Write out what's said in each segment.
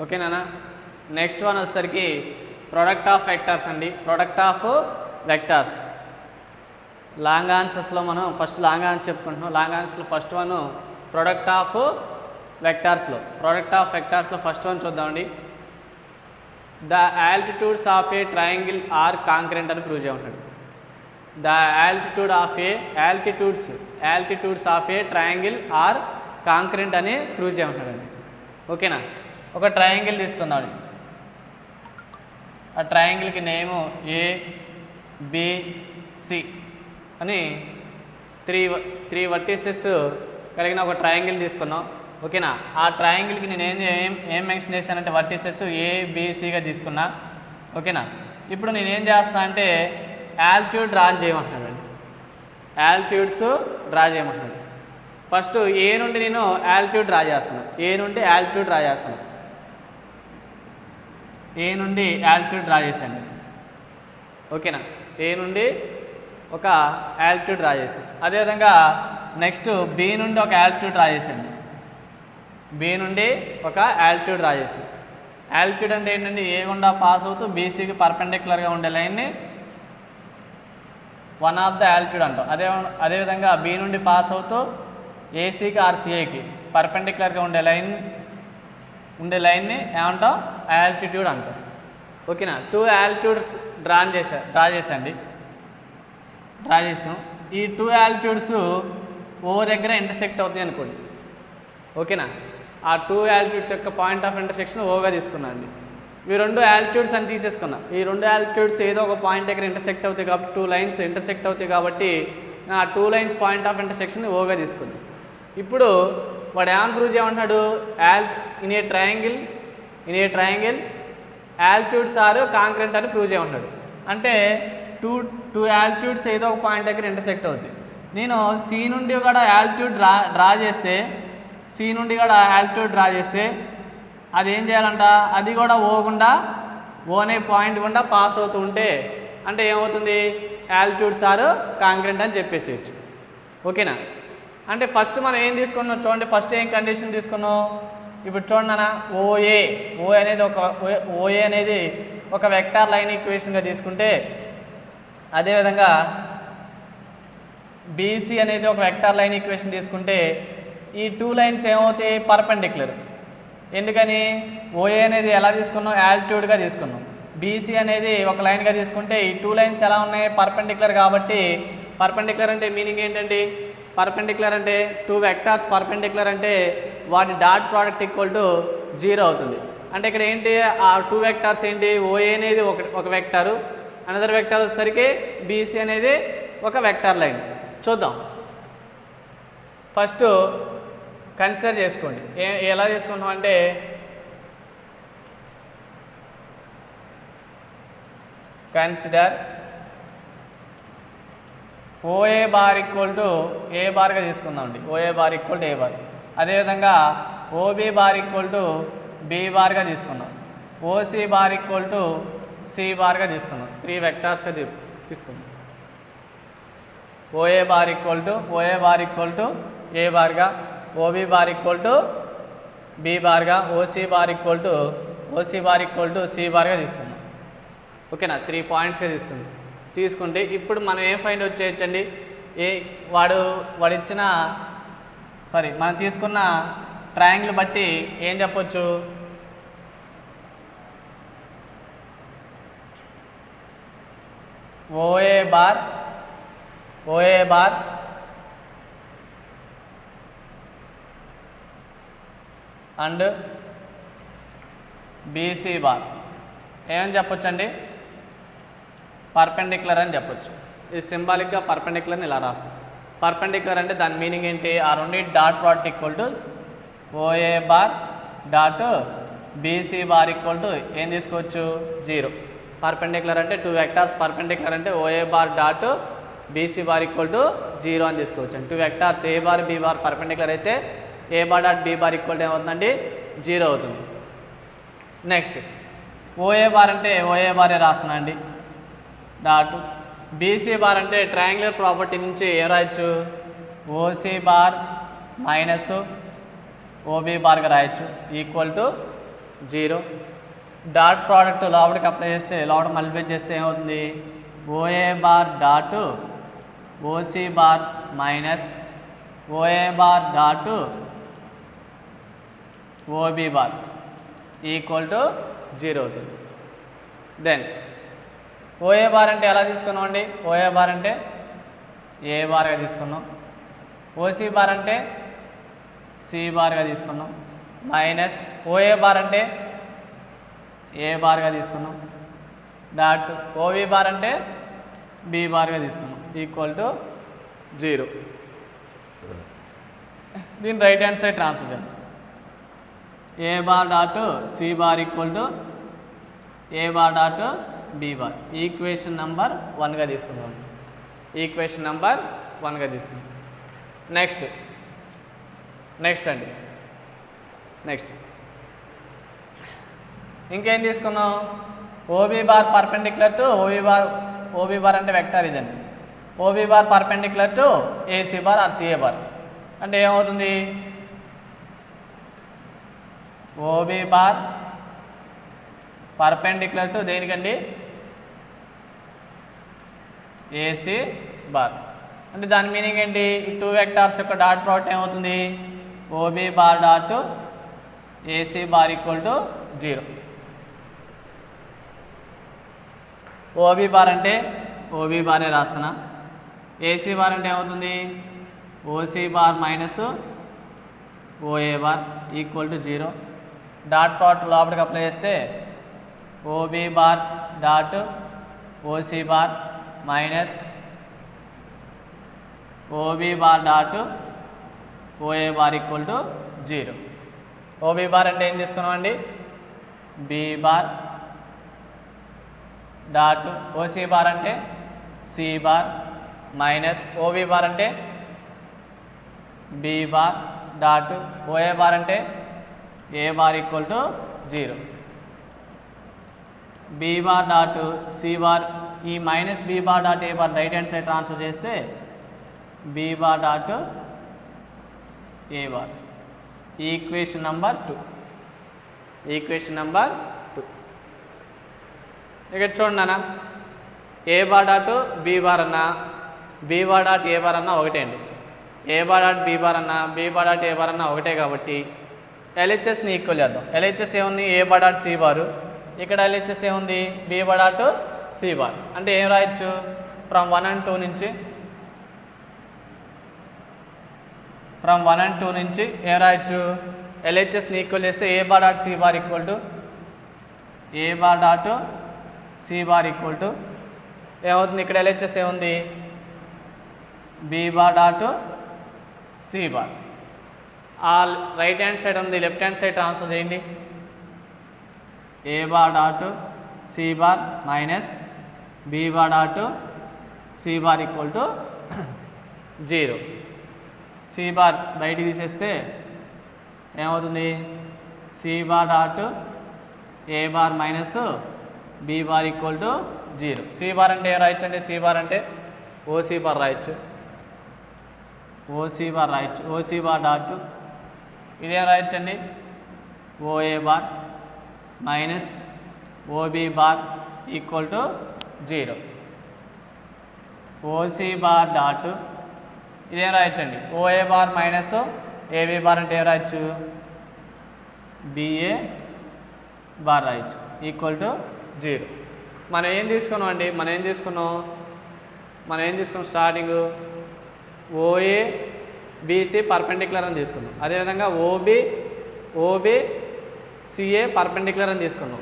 ఓకేనా. Next one వచ్చేసరికి product of vectors అండి. ప్రోడక్ట్ ఆఫ్ వెక్టార్స్ లాంగ్ ఆన్సర్స్లో మనం ఫస్ట్ లాంగ్ ఆన్సర్ చెప్పుకుంటున్నాం. లాంగ్ ఆన్సర్స్లో ఫస్ట్ వన్ ప్రోడక్ట్ ఆఫ్ వెక్టార్స్లో ఫస్ట్ వన్ చూద్దామండి. The altitudes of a triangle are concurrent అని ప్రూవ్ చేయమంటాడు. The altitudes of a triangle are concurrent అని ప్రూవ్ చేయమంటాడండి. ఓకేనా. ఒక ట్రయాంగిల్ తీసుకుందామండి. ఆ ట్రయాంగిల్కి నేము ABC అని త్రీ వర్టిసెస్ కలిగిన ఒక ట్రయాంగిల్ తీసుకున్నాం. ఓకేనా. ఆ ట్రయాంగిల్కి నేను ఏం మెన్షన్ చేశానంటే వర్టిసెస్ ABCగా తీసుకున్నా. ఓకేనా. ఇప్పుడు నేను ఏం చేస్తున్నా అంటే ఆల్టిట్యూడ్ డ్రా చేయమంటున్నాడు. ఆల్టిట్యూడ్స్ డ్రా చేయమంటున్నాడు. ఫస్ట్ ఏ నుండి నేను ఆల్టిట్యూడ్ డ్రా చేస్తాను. ఏ నుండి ఆల్టిట్యూడ్ డ్రా చేశాను. ఓకేనా. ఏ నుండి ఒక ఆల్టిట్యూడ్ డ్రా చేశాను. అదేవిధంగా నెక్స్ట్ బి నుండి ఒక ఆల్టిట్యూడ్ డ్రా చేశాను. ఆల్టిట్యూడ్ అంటే ఏంటంటే ఏ గుండా పాస్ అవుతూ బీసీకి పర్పెండిక్యులర్గా ఉండే లైన్ని వన్ ఆఫ్ ద ఆల్టిట్యూడ్ అంటాం. అదేవిధంగా బి నుండి పాస్ అవుతూ ఏసీకి ఆర్సీఏకి పర్పెండిక్యులర్గా ఉండే లైన్ని ఏమంటాం ఆల్టిట్యూడ్ అంటాం. ఓకేనా. 2 ఆల్టిట్యూడ్స్ డ్రా చేసాం. ఈ 2 ఆల్టిట్యూడ్స్ ఓ దగ్గర ఇంటర్సెక్ట్ అవుతాయి అనుకోండి. ఓకేనా. ఆ 2 ఆల్టిట్యూడ్స్ యొక్క పాయింట్ ఆఫ్ ఇంటర్సెక్షన్ ఓగా తీసుకున్నాను అండి. ఈ 2 ఆల్టిట్యూడ్స్ అని తీసేసుకున్నా. ఈ 2 ఆల్టిట్యూడ్స్ ఏదో ఒక పాయింట్ దగ్గర ఇంటర్సెక్ట్ అవుతాయి కాబట్టి 2 లైన్స్ ఇంటర్సెక్ట్ అవుతాయి కాబట్టి ఆ 2 లైన్స్ పాయింట్ ఆఫ్ ఇంటర్సెక్షన్ ఓగా తీసుకుంది. ఇప్పుడు వాడు ఏమని ప్రూవ్ చేయమంటున్నాడు? In a triangle altitudes are concurrent అని ప్రూవ్ చేయమంటున్నాడు. అంటే టూ ఆల్టిట్యూడ్స్ ఏదో ఒక పాయింట్ దగ్గర ఇంటర్సెక్ట్ అవుతాయి. నేను సి నుండి కూడా ఆల్టిట్యూడ్ డ్రా చేస్తే అది ఏం చేయాలంట? అది కూడా ఓ అనే పాయింట్ గుండా పాస్ అవుతూ ఉంటే అంటే ఏమవుతుంది? ఆల్టిట్యూడ్స్ ఆర్ కాంకరెంట్ అని చెప్పేసేయచ్చు. ఓకేనా. అంటే ఫస్ట్ మనం ఏం తీసుకున్నాం చూడండి. ఫస్ట్ ఏం కండిషన్ తీసుకున్నాం? ఇప్పుడు చూడండి అన్న, ఓఏ అనేది ఒక వెక్టార్ లైన్ ఈక్వేషన్గా తీసుకుంటే, అదేవిధంగా బీసీ అనేది ఒక వెక్టార్ లైన్ ఈక్వేషన్ తీసుకుంటే ఈ 2 లైన్స్ ఏమవుతాయి? పర్పెండిక్యులర్. ఎందుకని? ఓఏ అనేది ఎలా తీసుకున్నాం? ఆల్టిట్యూడ్గా తీసుకున్నాం. బీసీ అనేది ఒక లైన్గా తీసుకుంటే ఈ 2 లైన్స్ ఎలా ఉన్నాయి? పర్పెండిక్యులర్. కాబట్టి పర్పెండిక్యులర్ అంటే మీనింగ్ ఏంటండి? పర్పెండిక్యులర్ అంటే 2 వెక్టార్స్ పర్పెండిక్యులర్ అంటే వాటి డాట్ ప్రోడక్ట్ ఈక్వల్ టు 0 అవుతుంది. అంటే ఇక్కడ ఏంటి? ఆ 2 వెక్టార్స్ ఏంటి? ఓఏ అనేది ఒక వెక్టారు, అనదర్ వెక్టార్ వచ్చేసరికి బీసీ అనేది ఒక వెక్టార్ లైన్. చూద్దాం. ఫస్ట్ కన్సిడర్ చేసుకోండి. ఎలా చేసుకుంటాం అంటే consider OA bar equal to A బార్గా తీసుకుందామండి. OA bar equal to A bar. అదేవిధంగా OB bar equal to B బార్గా తీసుకుందాం. OC bar equal to C బార్గా తీసుకుందాం. 3 వెక్టార్స్గా తీసుకుందాం. OA bar equal to A బార్గా, OB bar equal to B బార్గా, OC bar equal to C బార్గా తీసుకుందాం. ఓకేనా. 3 పాయింట్స్గా తీసుకుంటే ఇప్పుడు మనం ఏం ఫైండ్ అవుట్ చేయొచ్చండి? మనం తీసుకున్న ట్రయాంగిల్ బట్టి ఏం చెప్పొచ్చు? OA bar and BC bar ఏమని చెప్పొచ్చండి? పర్పెండిక్యులర్ అని చెప్పొచ్చు. ఇది సింబాలిక్గా పర్పెండిక్యులర్ని ఇలా రాస్తాం. పర్పెండిక్యులర్ అంటే దాని మీనింగ్ ఏంటి? ఆ రెండింటి dot product equal to OA bar dot BC bar equal to ఏం తీసుకోవచ్చు? 0. పర్పెండిక్యులర్ అంటే 2 వెక్టార్స్ పర్పెండిక్యులర్ అంటే OA bar dot BC bar equal to 0 అని తీసుకోవచ్చు. 2 vectors A bar B bar perpendicular అయితే A bar dot B bar equal to ఏమవుతుందండి? 0 అవుతుంది. Next OA bar అంటే ఓఏ బారే రాస్తున్నా అండి డాట్. బీసీ బార్ అంటే ట్రయాంగులర్ ప్రాపర్టీ నుంచి ఏం రాయొచ్చు? ఓసీ బార్ మైనస్ ఓబీ బార్గా రాయొచ్చు ఈక్వల్ టు 0. డాట్ ప్రోడక్ట్ లోపలికి అప్లై చేస్తే లోపల మల్టిప్లై చేస్తే ఏమవుతుంది OA bar dot OC bar minus OA bar dot OB bar equal to 0 అవుతుంది. దెన్ ఓఏ బార్ అంటే ఎలా తీసుకున్నాం అండి? ఓఏ బార్ అంటే ఏ బార్గా తీసుకున్నాం, ఓసీ బార్ అంటే సి బార్గా తీసుకున్నాం, మైనస్ ఓఏ బార్ అంటే ఏ బార్గా తీసుకున్నాం, డాట్ ఓవి బార్ అంటే బి బార్గా తీసుకున్నాం ఈక్వల్ టు 0. దీని రైట్ హ్యాండ్ సైడ్ ట్రాన్స్ఫర్ చేయండి. A bar dot C bar equal to A bar dot B bar equation number 1గా తీసుకుందాం. ఈక్వేషన్ నెంబర్ 1గా తీసుకుందాం. నెక్స్ట్ అండి ఇంకేం తీసుకున్నాం? OB bar perpendicular to OB bar అంటే వెక్టర్ ఇదండి. OB bar perpendicular to AC bar or CA bar అంటే ఏమవుతుంది? ఓబీ బార్ పర్పెండిక్యులర్ టు దేనికండి? ఏసీ బార్ అంటే దాని మీనింగ్ ఏంటి? ఈ 2 వెక్టార్స్ యొక్క డాట్ ప్రోడక్ట్ ఏమవుతుంది? OB bar dot AC bar equal to 0. OB bar అంటే ఓబీ బారే రాస్తున్నా. ఏసీ బార్ అంటే ఏమవుతుంది? OC bar minus OA bar equal to 0. Dot product లోపలికి అప్లై చేస్తే OB bar dot OC bar minus OB bar dot OA bar equal to 0. OB bar అంటే ఏం తీసుకున్నామండి? B bar dot OC bar అంటే C bar minus OB bar అంటే B bar dot OA bar అంటే A bar equal to 0. B bar dot C bar ఈ minus B bar dot A bar right hand side transfer చేస్తే B bar dot A bar equation number 2. ఇక్కడ చూడండి అన్న, A bar dot B bar అన్న B bar dot A bar అన్న ఒకటే అండి. A bar dot B bar అన్న B bar dot A bar అన్న ఒకటే కాబట్టి ఎల్హెచ్ఎస్ని ఈక్వల్ చేద్దాం. ఎల్హెచ్ఎస్ ఏముంది? A bar dot C bar. ఇక్కడ ఎల్హెచ్ఎస్ ఏముంది? B bar dot C bar. అంటే ఏం రాయొచ్చు? ఫ్రమ్ 1 and 2 నుంచి ఏం రాయొచ్చు? ఎల్హెచ్ఎస్ని ఈక్వల్ చేస్తే A bar dot C bar equal to A bar dot C bar equal to ఏమవుతుంది? ఇక్కడ ఎల్హెచ్ఎస్ ఏముంది? B bar dot C bar. ఆ రైట్ హ్యాండ్ సైడ్ ఉంది, లెఫ్ట్ హ్యాండ్ సైడ్ ట్రాన్స్ఫర్ చేయండి. A bar dot C bar minus B bar dot C bar equal to 0. C bar బయటికి తీసేస్తే ఏమవుతుంది? C bar dot A bar minus B bar equal to 0. C bar అంటే ఏం రాయొచ్చు అండి? C bar అంటే OC bar రాయొచ్చు. OC bar dot ఇదేం రాయొచ్చండి? OA bar minus OB bar equal to 0. OC bar dot ఇదేం రాయొచ్చండి? OA bar minus AB bar అంటే ఏం రాయొచ్చు? బిఏ బార్ రాయొచ్చు ఈక్వల్ టు 0. మనం ఏం తీసుకున్నాం? స్టార్టింగ్ ఓఏ బీసీ పర్పెండిక్యులర్ అని తీసుకున్నాం. అదేవిధంగా ఓబీ సిఏ పర్పెండిక్యులర్ అని తీసుకున్నాం.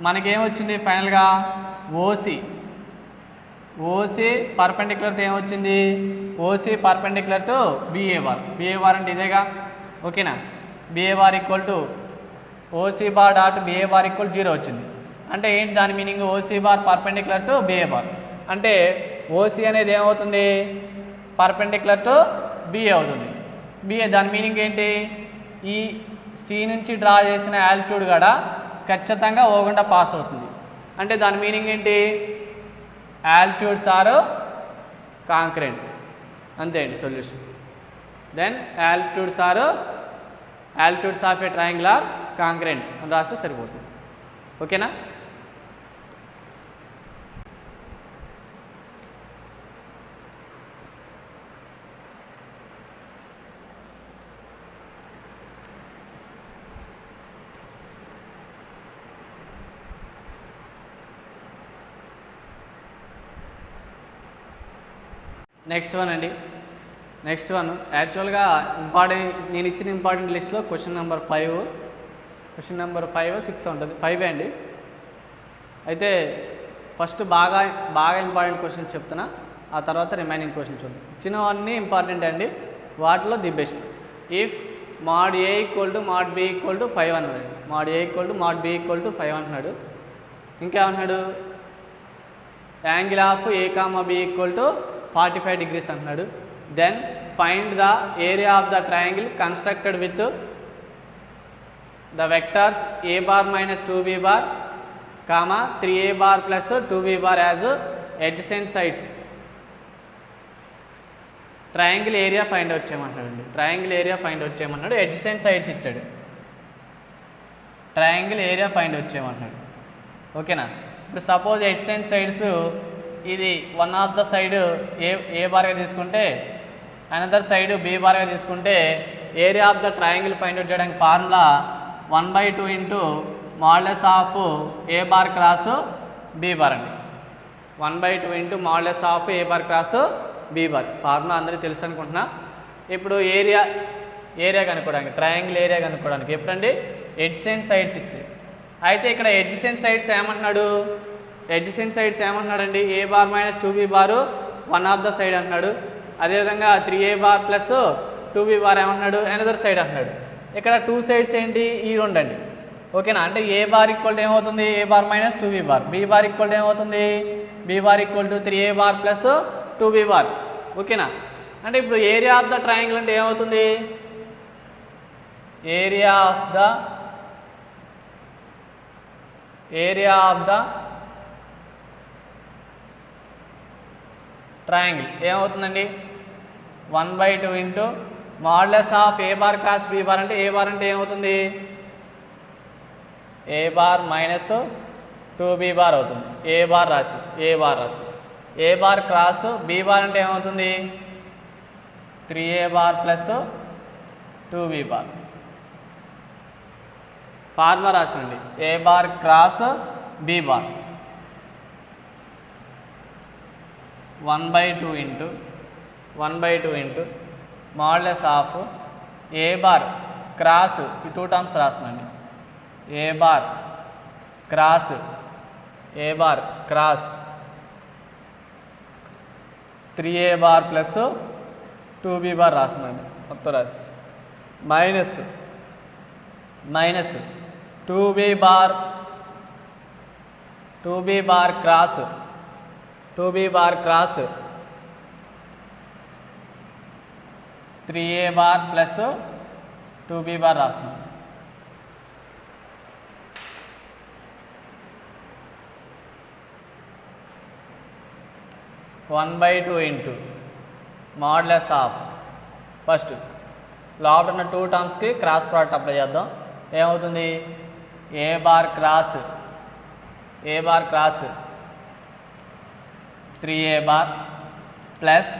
మనకేమొచ్చింది ఫైనల్గా? ఓసీ పర్పెండిక్యులర్ టు ఏమొచ్చింది? OC perpendicular to BA bar అంటే ఇదేగా, ఓకేనా? BA bar equal to OC bar dot BA bar equal 0 వచ్చింది. అంటే ఏంటి దాని meaning? OC bar perpendicular to BA bar అంటే ఓసీ అనేది ఏమవుతుంది? పర్పెండిక్యులర్ టు బిఏ అవుతుంది. బిఏ దాని మీనింగ్ ఏంటి? ఈ సి నుంచి డ్రా చేసిన యాల్టిట్యూడ్ కూడా ఖచ్చితంగా ఓకుండా పాస్ అవుతుంది. అంటే దాని మీనింగ్ ఏంటి? Altitudes are concurrent. అంతే అండి solution. Then altitudes of a triangle are concurrent అని రాస్తే సరిపోతుంది. ఓకేనా? నెక్స్ట్ వన్ అండి. నెక్స్ట్ వన్ యాక్చువల్గా నేను ఇచ్చిన ఇంపార్టెంట్ లిస్ట్లో క్వశ్చన్ నెంబర్ 5, 6 ఉంటుంది, 5 అండి. అయితే ఫస్ట్ బాగా ఇంపార్టెంట్ క్వశ్చన్ చెప్తున్నా, ఆ తర్వాత రిమైనింగ్ క్వశ్చన్ చూద్దాం. ఇచ్చినవన్నీ ఇంపార్టెంట్ అండి, వాటిలో the best. If mod A = mod B = 5 అన్నాడు. mod A = mod B = 5 అంటున్నాడు. ఇంకేమన్నాడు? Angle of A, B = 45 degrees అంటున్నాడు. Then find the area of the triangle constructed with the vectors a bar - 2b bar, 3a bar + 2b bar as adjacent sides. Triangle area find out చేయమంటాడు. Triangle area find out చేయమన్నాడు. adjacent sides ఇచ్చాడు. Triangle area find out చేయమంటాడు. ఓకేనా? ఇప్పుడు suppose adjacent sides ఇది one of the side A bar తీసుకుంటే another side B bar తీసుకుంటే area of the triangle find out చేయడానికి formula 1/2 into modulus of A bar cross B bar అండి. 1/2 into modulus of A bar cross B bar formula అందరికీ తెలుసు అనుకుంటున్నా. ఇప్పుడు area కనుక్కోవడానికి, triangle area కనుక్కోవడానికి ఎప్పుడండి ఎడ్జసెంట్ సైడ్స్ ఇచ్చింది. అయితే ఇక్కడ ఎడ్జసెంట్ సైడ్స్ ఏమంటున్నాడు? ఎడ్జసెంట్ సైడ్స్ ఏమంటున్నాడండి? a bar - 2b bar one of the side అంటున్నాడు. అదేవిధంగా 3a bar + 2b bar ఏమంటున్నాడు? అనదర్ సైడ్ అంటున్నాడు. ఇక్కడ 2 సైడ్స్ ఏంటి? ఈ రెండు అండి. ఓకేనా? అంటే a bar = ఏమవుతుంది? a bar - 2b bar. b bar = ఏమవుతుంది? b bar = 3a bar + 2b bar. ఓకేనా? అంటే ఇప్పుడు ఏరియా ఆఫ్ ద ట్రయాంగిల్ అంటే ఏమవుతుంది? ఏరియా ఆఫ్ ద ట్రయాంగిల్ ఏమవుతుందండి? 1/2 into modulus of A bar cross B bar. అంటే ఏ బార్ అంటే ఏమవుతుంది? a bar - 2b bar అవుతుంది. ఏ బార్ రాసి A bar cross B bar అంటే ఏమవుతుంది? 3a bar + 2b bar. Formula రాసండి. A bar cross B bar 1/2 into modulus of A bar cross, ఈ 2 terms రాస్తున్నాండి. A bar cross 3a bar + 2b bar రాస్తున్నాండి. మొత్తం రాసి minus 2b bar cross 3a bar + 2b bar రాస్తున్నాం. (1/2) into modulus of first లోపల ఉన్న 2 టర్మ్స్కి cross product apply చేద్దాం. ఏమవుతుంది? A bar cross 3a bar plus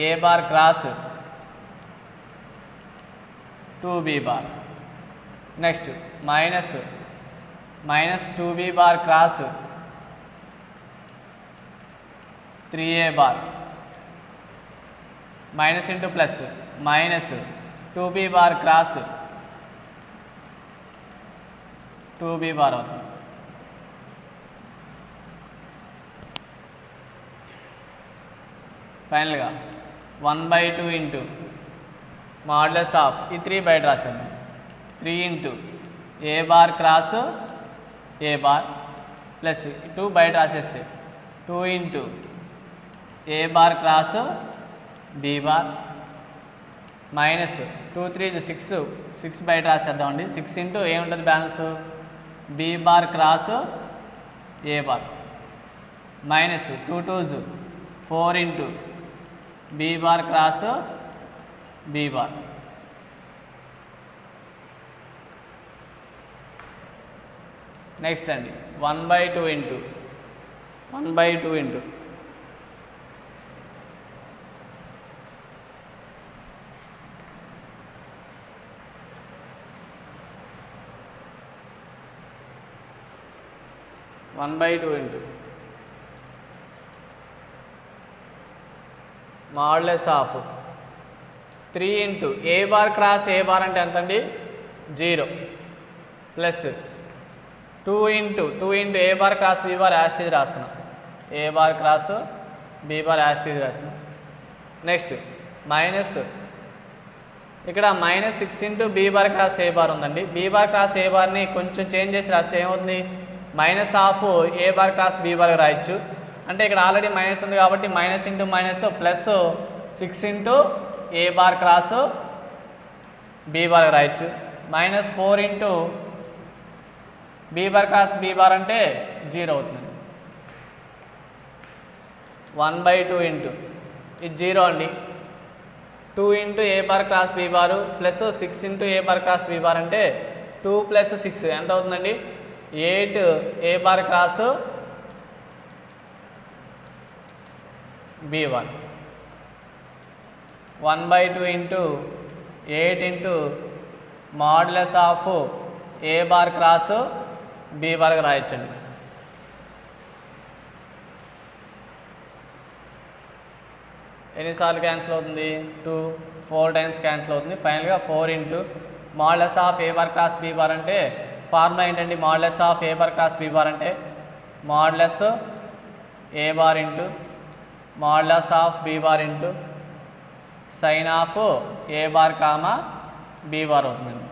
a bar cross 2b bar. Next minus 2b bar cross 3a bar minus into plus minus 2b bar cross 2b bar అవుతుంది. ఫైనల్గా 1/2 into modulus of ఈ 3 బయట రాశాను. 3 into A bar cross A bar plus 2 బయట రాసేస్తే 2 into A bar cross B bar minus 2 3 6 బయట రాసేద్దామండి. 6 into ఏముంటుంది balance? B bar cross A bar minus 2 2s 4 into B bar cross B bar next అండి 1/2 into 1/2 into modulus of 3 into A bar cross A bar అంటే ఎంత అండి 0 plus 2 into A bar cross B bar as it is రాస్తున్నాం A bar cross B bar as it is రాస్తున్నాం next minus ఇక్కడ -6 into B bar cross A bar ఉందండి B bar cross A బార్ని కొంచెం change చేసి రాస్తే ఏమవుతుంది minus of A bar cross B bar రాయొచ్చు అంటే ఇక్కడ ఆల్రెడీ మైనస్ ఉంది కాబట్టి minus into minus plus 6 into A bar cross B bar రాయొచ్చు -4 into B bar cross B bar అంటే 0 అవుతుంది 1/2 ఇంటూ ఇది 0 అండి 2 into A bar cross B bar plus 6 into A bar cross B bar అంటే 2 plus 6 ఎంత అవుతుందండి 8 A bar cross B bar 1/2 into 8 into modulus of A bar cross B బార్గా రాయొచ్చండి ఎన్నిసార్లు క్యాన్సిల్ అవుతుంది 4 టైమ్స్ క్యాన్సిల్ అవుతుంది ఫైనల్గా 4 into modulus of A bar cross B bar అంటే ఫార్ములా ఏంటండి modulus of A bar cross B bar అంటే modulus A bar into modulus of be bar into sine of A bar comma B bar అవుతుందండి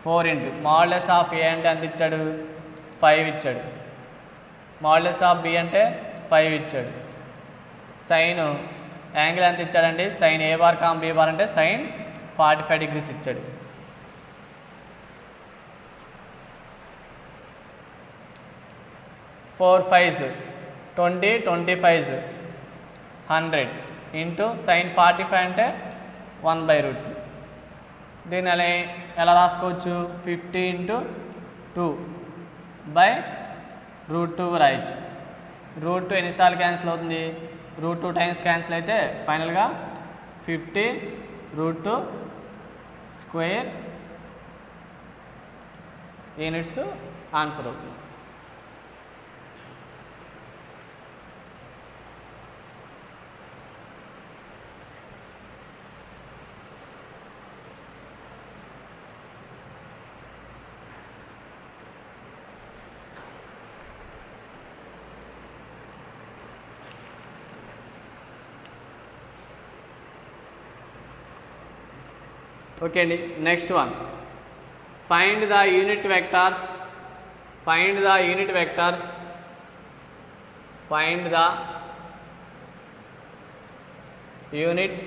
4 into modulus of ఏ అంటే ఎంత ఇచ్చాడు 5 ఇచ్చాడు modulus of B అంటే 5 ఇచ్చాడు సైన్ యాంగిల్ ఎంత ఇచ్చాడండి సైన్ ఏ బార్ కామా బీ బార్ అంటే సైన్ 45 డిగ్రీస్ ఇచ్చాడు 4 5s 20 25s 100 ఇంటూ సైన్ 45 అంటే 1/√2 దీన్ని ఎలా రాసుకోవచ్చు 50 ఇంటూ 2/√2 రాయొచ్చు √2 ఎన్నిసార్లు క్యాన్సిల్ అవుతుంది √2 టైమ్స్ క్యాన్సిల్ అయితే ఫైనల్గా 50√2 స్క్వేర్ యూనిట్స్ ఆన్సర్ అవుతుంది ఓకే అండి next one find the unit vectors find the unit vectors find the unit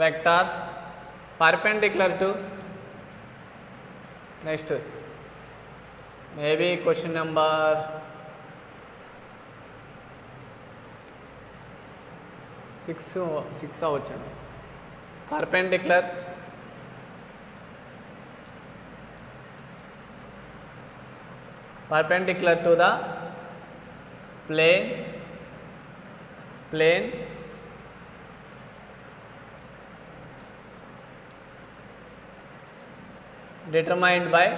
vectors perpendicular to next maybe question number 6 అవ్వచ్చండి perpendicular to the plane determined by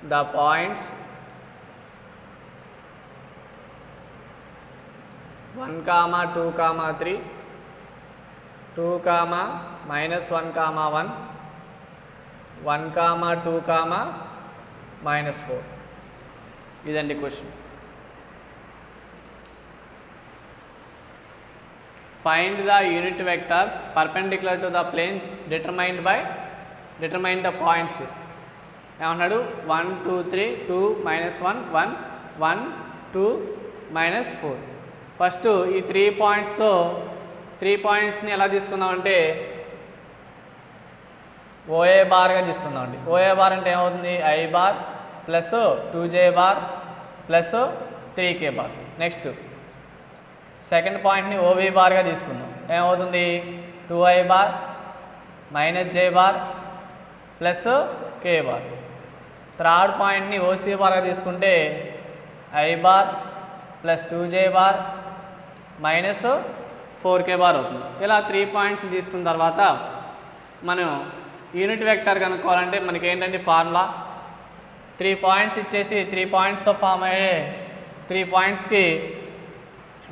the points 1, 2, 3, 2, -1, 1, 1, 2, -4 ఇదండి question find the unit vectors perpendicular to the plane determined the points ఏమన్నాడు 1 2 3 2 -1 1 1 2 -4 first ఈ 3 పాయింట్స్ని ఎలా తీసుకుందామంటే OA బార్గా తీసుకుందామండి OA bar అంటే ఏమవుతుంది I bar plus 2J bar plus 3K bar next second పాయింట్ని OB బార్గా తీసుకుందాం ఏమవుతుంది 2I బార్ minus J bar plus K bar. Third పాయింట్ని ఓసీ బార్గా తీసుకుంటే I bar plus 2j bar minus 4k bar అవుతుంది. ఇలా 3 పాయింట్స్ తీసుకున్న తర్వాత మనం యూనిట్ వెక్టర్ కనుక్కోవాలంటే మనకి ఏంటంటే ఫార్ములా 3 పాయింట్స్ ఇచ్చేసి 3 పాయింట్స్తో ఫామ్ అయ్యే 3 పాయింట్స్కి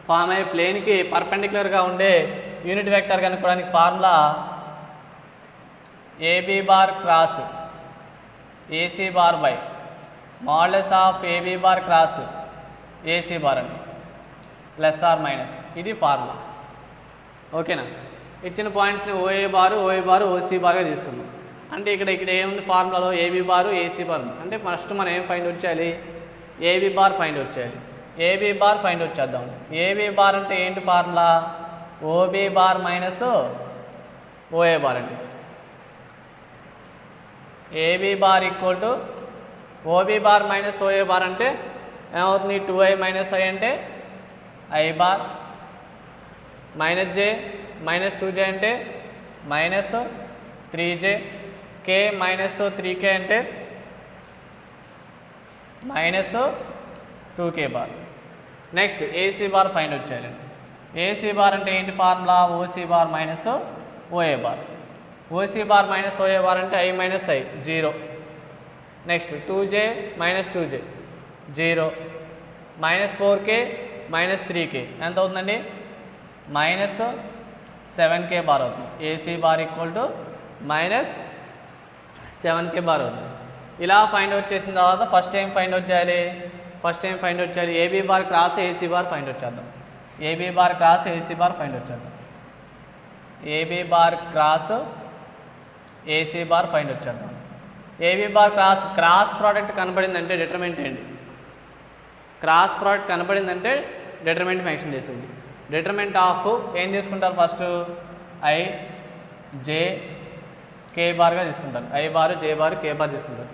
ఫామ్ అయ్యే ప్లేన్కి పర్పెండిక్యులర్గా ఉండే యూనిట్ వెక్టర్ కనుక్కోవడానికి formula AB bar cross AC bar by modulus of AB bar cross AC bar అండి ప్లస్ ఆర్ మైనస్. ఇది ఫార్ములా. ఓకేనా? ఇచ్చిన పాయింట్స్ని ఓఏ బారు ఓసీ బార్గా తీసుకుందాం. అంటే ఇక్కడ ఏముంది ఫార్ములాలో ఏబీ బారు ఏసీ బార్ అంటే ఫస్ట్ మనం ఏం ఫైండ్ అవుట్ చేయాలి? ఏబీ బార్ ఫైండ్ అవుట్ చేయాలి. ఏబీ బార్ ఫైండ్ అవుట్ చేద్దాం. ఏబీ బార్ అంటే ఏంటి formula? OB bar minus OA bar అండి. AB bar equal to OB bar minus OA bar అంటే ఏమవుతుంది? 2i మైనస్ ఐ అంటే I bar minus J minus 2j అంటే minus 3j K minus 3k అంటే minus 2k bar. Next AC bar find out చేయాలండి. AC bar అంటే ఏంటి formula? OC bar minus OA bar. OC bar minus OA bar అంటే I minus I 0. Next 2j minus 2j 0 minus 4k minus 3k ఎంత అవుతుందండి? Minus 7k bar అవుతుంది. AC bar equal to minus 7k bar అవుతుంది. ఇలా find out చేసిన తర్వాత first ఏం find out చేయాలి? AB bar cross AC bar find out చేద్దాం. AB bar cross AC bar find out చేద్దాం. AB bar cross AC bar find out చేద్దాం. AB bar cross product కనబడిందంటే డిటర్మినెంట్ ఏంటి? Cross product కనబడిందంటే determinant mention చేసింది. Determinant of ఏం తీసుకుంటారు? First I J K బార్గా తీసుకుంటారు. I bar J bar K bar తీసుకుంటారు.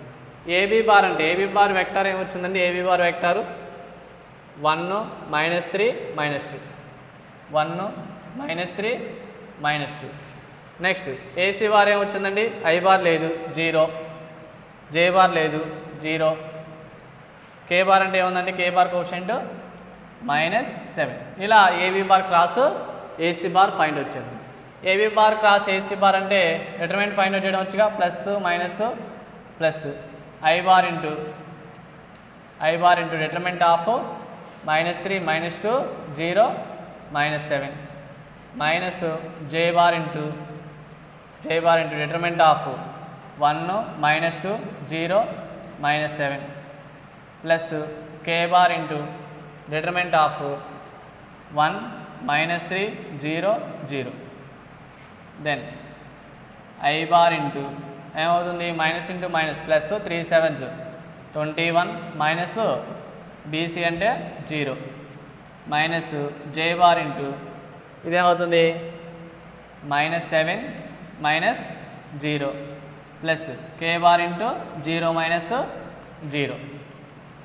ఏబీ బార్ అంటే ఏబీ బార్ వెక్టార్ ఏమొచ్చిందండి? AB bar vector 1 minus 3 minus 2 1 minus 3 minus 2. Next AC bar ఏమొచ్చిందండి? ఐ బార్ లేదు 0 జే బార్ లేదు 0 కే బార్ అంటే ఏముందండి? K bar quotient minus 7. ఇలా AB bar cross AC bar find వచ్చేది. AB bar cross AC bar అంటే determinant find out చేయడం వచ్చుగా plus minus plus I bar into determinant of minus 3 minus 2 0 minus 7 minus J bar into determinant of 1 minus 2 0 minus 7 plus K bar into determinant of 1 minus 3 0 0 then I bar into ఏమవుతుంది? Minus into minus plus 3 7s 21 minus BC అంటే 0 minus J bar into ఇదేమవుతుంది? Minus 7 minus 0 plus K bar into 0 minus 0.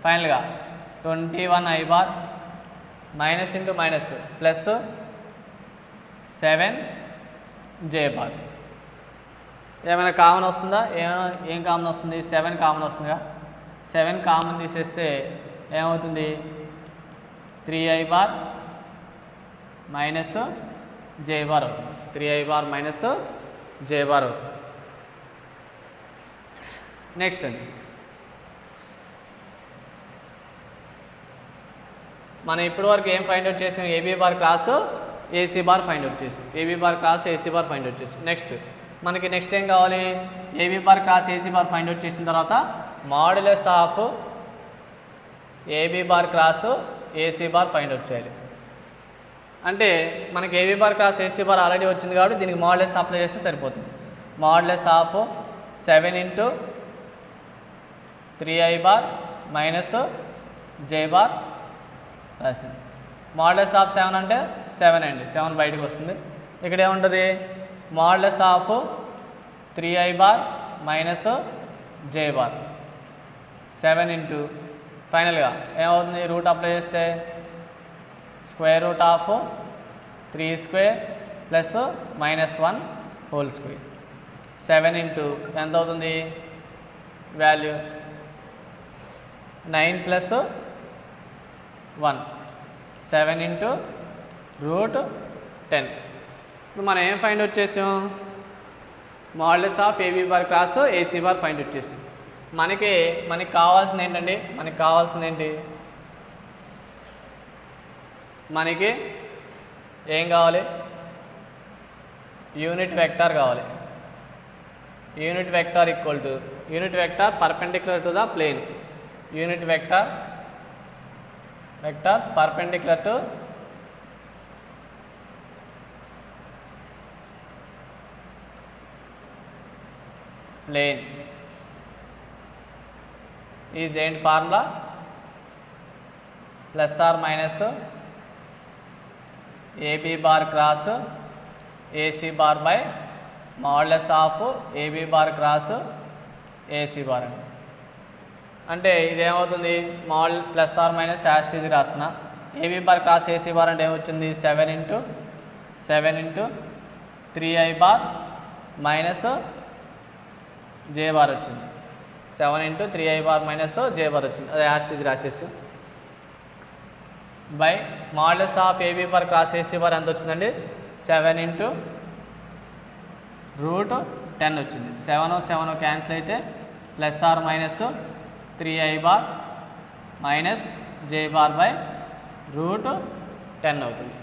ఫైనల్గా 21 I bar minus into minus plus 7 J bar. ఏమైనా common వస్తుందా? ఏం common వస్తుంది? 7 common వస్తుందిగా. 7 common తీసేస్తే ఏమవుతుంది? 3i bar minus J bar అవుతుంది. 3i bar minus J bar అవుతుంది. నెక్స్ట్ అండి మనం ఇప్పటి వరకు ఏం ఫైండ్ అవుట్ చేసాం? AB bar cross AC bar find out చేసాం. AB bar cross AC bar find out చేసాం. నెక్స్ట్ మనకి నెక్స్ట్ ఏం కావాలి? AB bar cross AC bar find out చేసిన తర్వాత modulus of AB bar cross AC bar find out చేయాలి. అంటే మనకి AB bar cross AC bar already వచ్చింది కాబట్టి దీనికి మాడ్యులస్ అప్లై చేస్తే సరిపోతుంది. Modulus of 7 into 3i bar minus J bar రాసింది. మాడ్యులస్ ఆఫ్ 7 అంటే 7 అండి. 7 బయటకు వస్తుంది. ఇక్కడ ఏముంటుంది? Modulus of 3i bar minus J bar 7 into ఫైనల్గా ఏమవుతుంది? రూట్ అప్లై చేస్తే square root of 3 square plus minus 1 whole square. 7 into ఎంత అవుతుంది వాల్యూ 9 ప్లస్ 1 7 ఇంటూ √10. ఇప్పుడు మనం ఏం ఫైండ్ అవుట్ చేసాం modulus of AB bar cross AC bar find out చేసాం. మనకి కావాల్సింది ఏంటండి మనకి ఏం కావాలి యూనిట్ వెక్టార్ కావాలి. Unit vector equal to unit vector perpendicular to the plane. Unit vectors perpendicular to plane is end formula plus or minus AB bar cross AC bar by modulus of AB bar cross AC bar. అంటే ఇదేమవుతుంది mod plus or minus as it is రాస్తున్నా. AB bar cross AC bar అంటే ఏమొచ్చింది 7 into 3i bar minus J bar వచ్చింది. 7 into 3i bar minus J bar వచ్చింది. అదే as it is రాసేసి by modulus of AB bar cross AC bar ఎంత వచ్చిందండి 7 into √10 వచ్చింది. 7 క్యాన్సిల్ అయితే plus or minus 3i bar minus J bar by √10 అవుతుంది.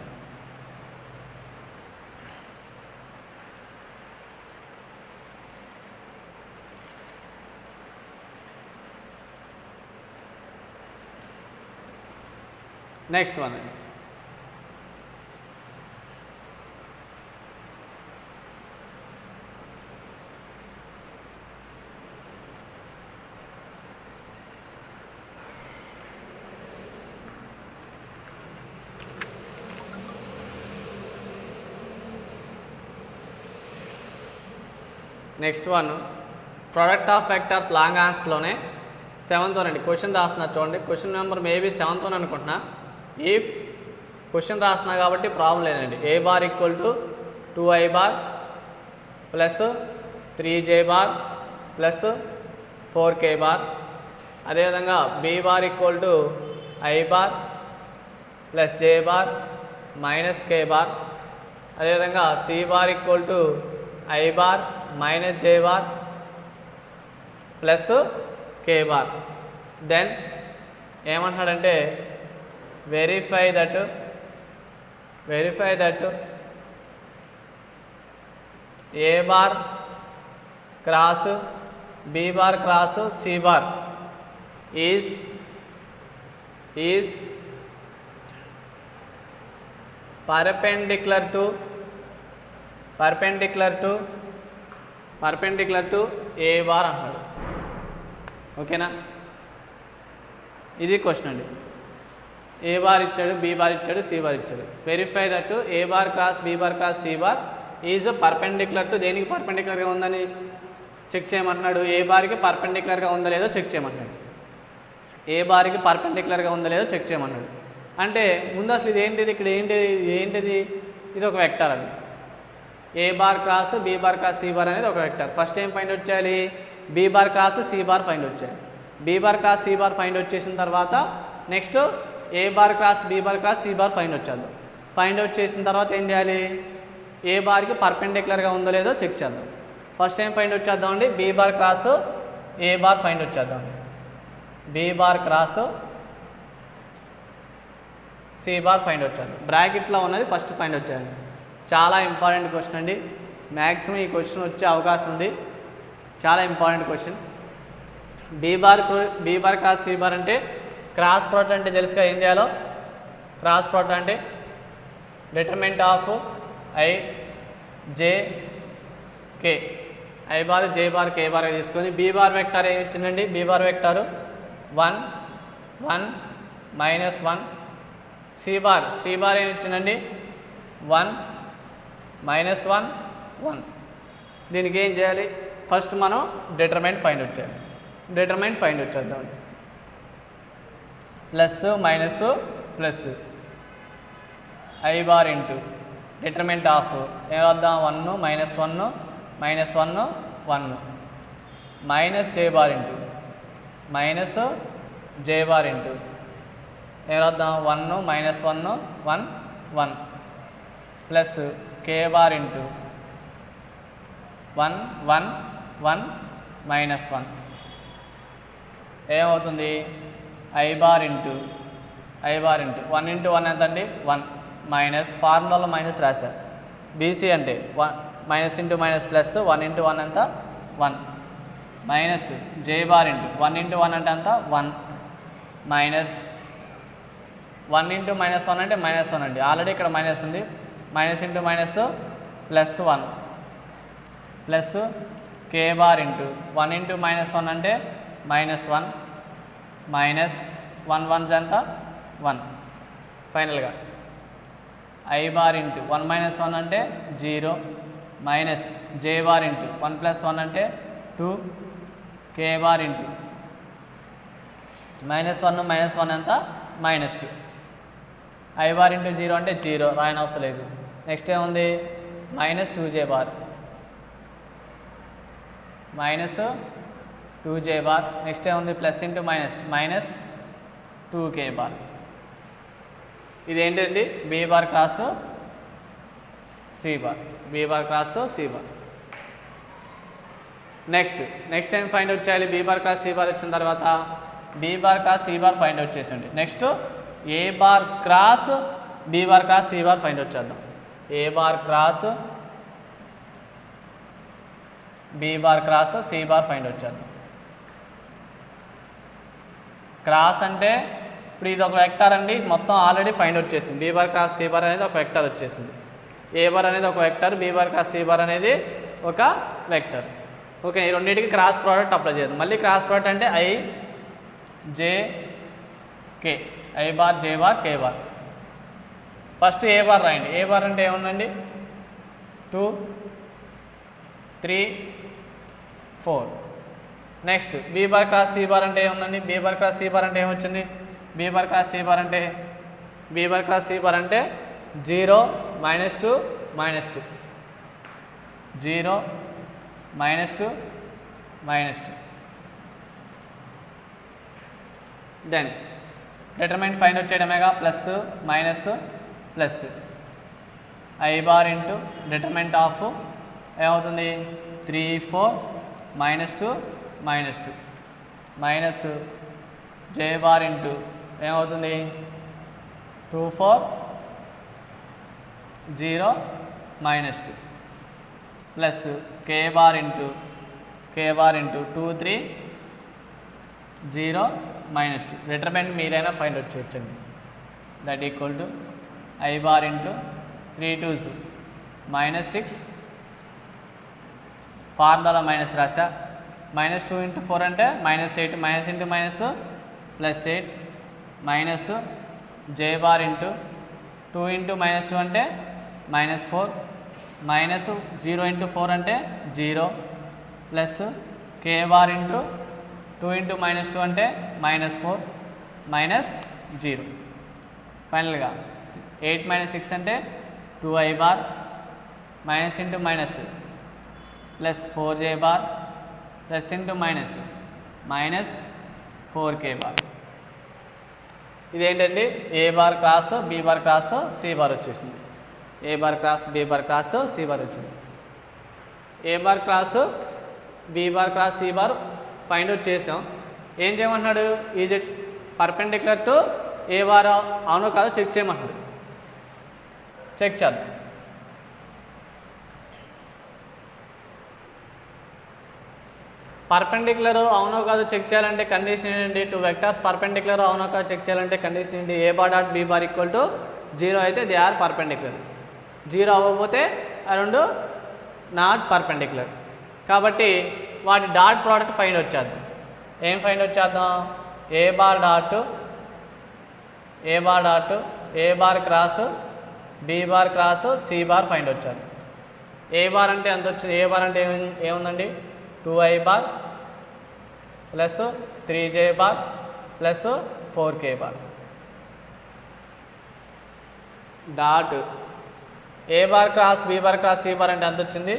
Next one product of vectors long ఆన్సర్లోనే 7th అండి question రాస్తున్నా చూడండి. క్వశ్చన్ నెంబర్ మేబీ 7th అనుకుంటున్నా. If question రాస్తున్నా కాబట్టి ప్రాబ్లం లేదండి. A bar equal to 2i bar plus 3j bar plus 4k bar. అదేవిధంగా B bar equal to i bar plus j bar minus k bar. అదేవిధంగా C bar equal to i bar minus j bar plus k bar. Then ఏమంటున్నాడంటే verify that A bar cross B bar cross C bar is perpendicular to A bar అంటాడు. ఓకేనా, ఇది question అండి. A bar ఇచ్చాడు, B bar ఇచ్చాడు, C bar ఇచ్చాడు. Verify that A bar cross B bar cross C bar is perpendicular to దేనికి పర్పెండిక్యులర్గా ఉందని చెక్ చేయమంటున్నాడు. ఏ బార్కి పర్పెండిక్యులర్గా ఉందో లేదో చెక్ చేయమంటున్నాడు. ఏ బార్కి పర్పెండిక్యులర్గా ఉందో లేదో చెక్ చేయమన్నాడు. అంటే ముందు అసలు ఇది ఏంటిది, ఇక్కడ ఏంటిది ఇది ఒక వెక్టర్ అండి. A bar cross B bar cross C bar అనేది ఒక వెక్టర్. ఫస్ట్ ఏం ఫైండ్ అవుట్ చేయాలి, B bar cross C bar find out చేయాలి. B bar cross C bar find out చేసిన తర్వాత next A bar cross B bar cross C bar find out చేద్దాం. Find out చేసిన తర్వాత ఏం చేయాలి, ఏ బార్కి పర్పెండిక్యులర్గా ఉందో లేదో చెక్ చేద్దాం. ఫస్ట్ ఏం ఫైండ్ అవుట్ చేద్దామండి, B bar cross A bar find out చేద్దాం. B bar cross C bar find out చేద్దాం. బ్రాకెట్లో ఉన్నది ఫస్ట్ ఫైండ్ అవుట్ చేయాలి. చాలా ఇంపార్టెంట్ క్వశ్చన్ అండి. మ్యాక్సిమం ఈ క్వశ్చన్ వచ్చే అవకాశం ఉంది. చాలా important question. B bar cross C bar అంటే క్రాస్ ప్రోడక్ట్ అంటే తెలుసుగా ఏం చేయాలో. క్రాస్ ప్రోడక్ట్ అంటే determinant of I J K, I bar J bar K bar తీసుకొని బి బార్ వెక్టార్ ఏమి ఇచ్చిందండి, B bar vector 1 1 -1. C bar ఏమి ఇచ్చిందండి 1 -1 1. దీనికి ఏం చేయాలి, ఫస్ట్ మనం డిటర్మినెంట్ ఫైండ్ అవుట్ చేయాలి. డిటర్మినెంట్ ఫైండ్ అవుట్ చేద్దామండి. Plus minus plus I bar into determinant of ఏం వద్దాం 1 -1 -1 1 minus J bar into minus J bar into ఏం రాద్దాం 1 minus 1 1 1 plus K bar into 1 1 1 minus 1 ఏమవుతుంది ఐ బార్ ఇంటూ 1 ఇంటూ 1 ఎంత అండి 1 minus ఫార్ములాలో minus రాశారు BC అంటే minus into minus plus 1 into 1 ఎంత 1 minus J bar into 1 into 1 అంటే ఎంత 1 మైనస్ 1 ఇంటూ మైనస్ 1 అంటే మైనస్ 1 అండి ఆల్రెడీ ఇక్కడ మైనస్ ఉంది minus into minus plus 1 plus K bar into 1 into minus 1 అంటే మైనస్ 1 మైనస్ 1 1 ఎంత 1 ఫైనల్గా ఐ బార్ ఇంటూ 1 మైనస్ 1 అంటే 0 minus J bar into 1 plus 1 అంటే 2 కే బార్ ఇంటూ మైనస్ 1 ఎంత మైనస్ 2 ఐ బార్ ఇంటూ 0 అంటే 0 రాయని అవసరం లేదు నెక్స్ట్ ఏముంది minus 2 J bar minus 2 J bar next ఏముంది plus into minus minus 2 K bar ఇదేంటండి B bar cross C bar B bar cross C bar next time find out చేయాలి B bar cross C bar వచ్చిన తర్వాత B bar cross C bar find out చేసండి next A bar cross B bar cross C bar find out చేద్దాం A bar cross B bar cross C bar find out చేద్దాం cross అంటే ఇప్పుడు ఇది ఒక vector అండి మొత్తం ఆల్రెడీ ఫైండ్ అవుట్ చేసింది B bar cross C bar అనేది ఒక వెక్టర్ వచ్చేసింది ఏ బార్ అనేది ఒక vector B bar cross C bar అనేది ఒక వెక్టర్ ఓకే ఈ రెండింటికి క్రాస్ ప్రోడక్ట్ అప్లై చేద్దాం మళ్ళీ క్రాస్ ప్రోడక్ట్ అంటే I J K I bar J bar K bar first A bar రాయండి ఏ బార్ అంటే ఏముందండి 2 3 4 next B bar cross C bar అంటే ఏముందండి B bar cross C bar అంటే ఏమొచ్చింది B bar cross C bar అంటే 0 minus 2 minus 2 0 minus 2 minus 2 then determinant find out చేయడమేగా plus minus plus I bar into determinant of ఏమవుతుంది 3 4 minus 2 minus 2 minus J bar into ఏమవుతుంది 2 4 0 minus 2 plus K bar into 2 3 0 minus 2 determinant మీరైనా find out చేయొచ్చండి that equal to I bar into 3 2s minus 6 formula minus రాసా minus 2 into 4 అంటే minus 8 minus into minus plus 8 minus J bar into 2 into minus 2 అంటే minus 4 minus 0 into 4 అంటే 0 plus K bar into 2 into minus 2 అంటే minus 4 minus 0 ఫైనల్గా 8 minus 6 అంటే 2i బార్ minus into minus plus 4j bar plus into minus minus 4k bar ఇదేంటండి A bar cross B bar cross C bar వచ్చేసింది A bar cross B bar cross C bar వచ్చింది A bar cross B bar cross C bar find out చేసాం ఏం చేయమంటున్నాడు is it perpendicular to A bar అవునో కాదో check చేయమంటున్నాడు check చేద్దాం perpendicular అవునో కాదో చెక్ చేయాలంటే కండిషన్ ఏంటి 2 వెక్టర్స్ పర్పెండిక్యులర్ అవునో కాదో చెక్ చేయాలంటే కండిషన్ ఏంటి A bar dot B bar equal to 0 అయితే దే ఆర్ పర్పెండిక్యులర్ 0 అవ్వకపోతే ఆ రెండు నాట్ పర్పెండిక్యులర్ కాబట్టి వాటి డాట్ ప్రోడక్ట్ ఫైండ్ అవుట్ చేద్దాం ఏం ఫైండ్ అవుట్ చేద్దాం A bar dot A bar cross B bar cross C bar find out చేద్దాం ఏ బార్ అంటే ఎంత వచ్చింది ఏ బార్ అంటే ఏముందండి 2i bar plus 3j bar plus 4k bar dot A bar cross B bar cross C bar అంటే ఎంత వచ్చింది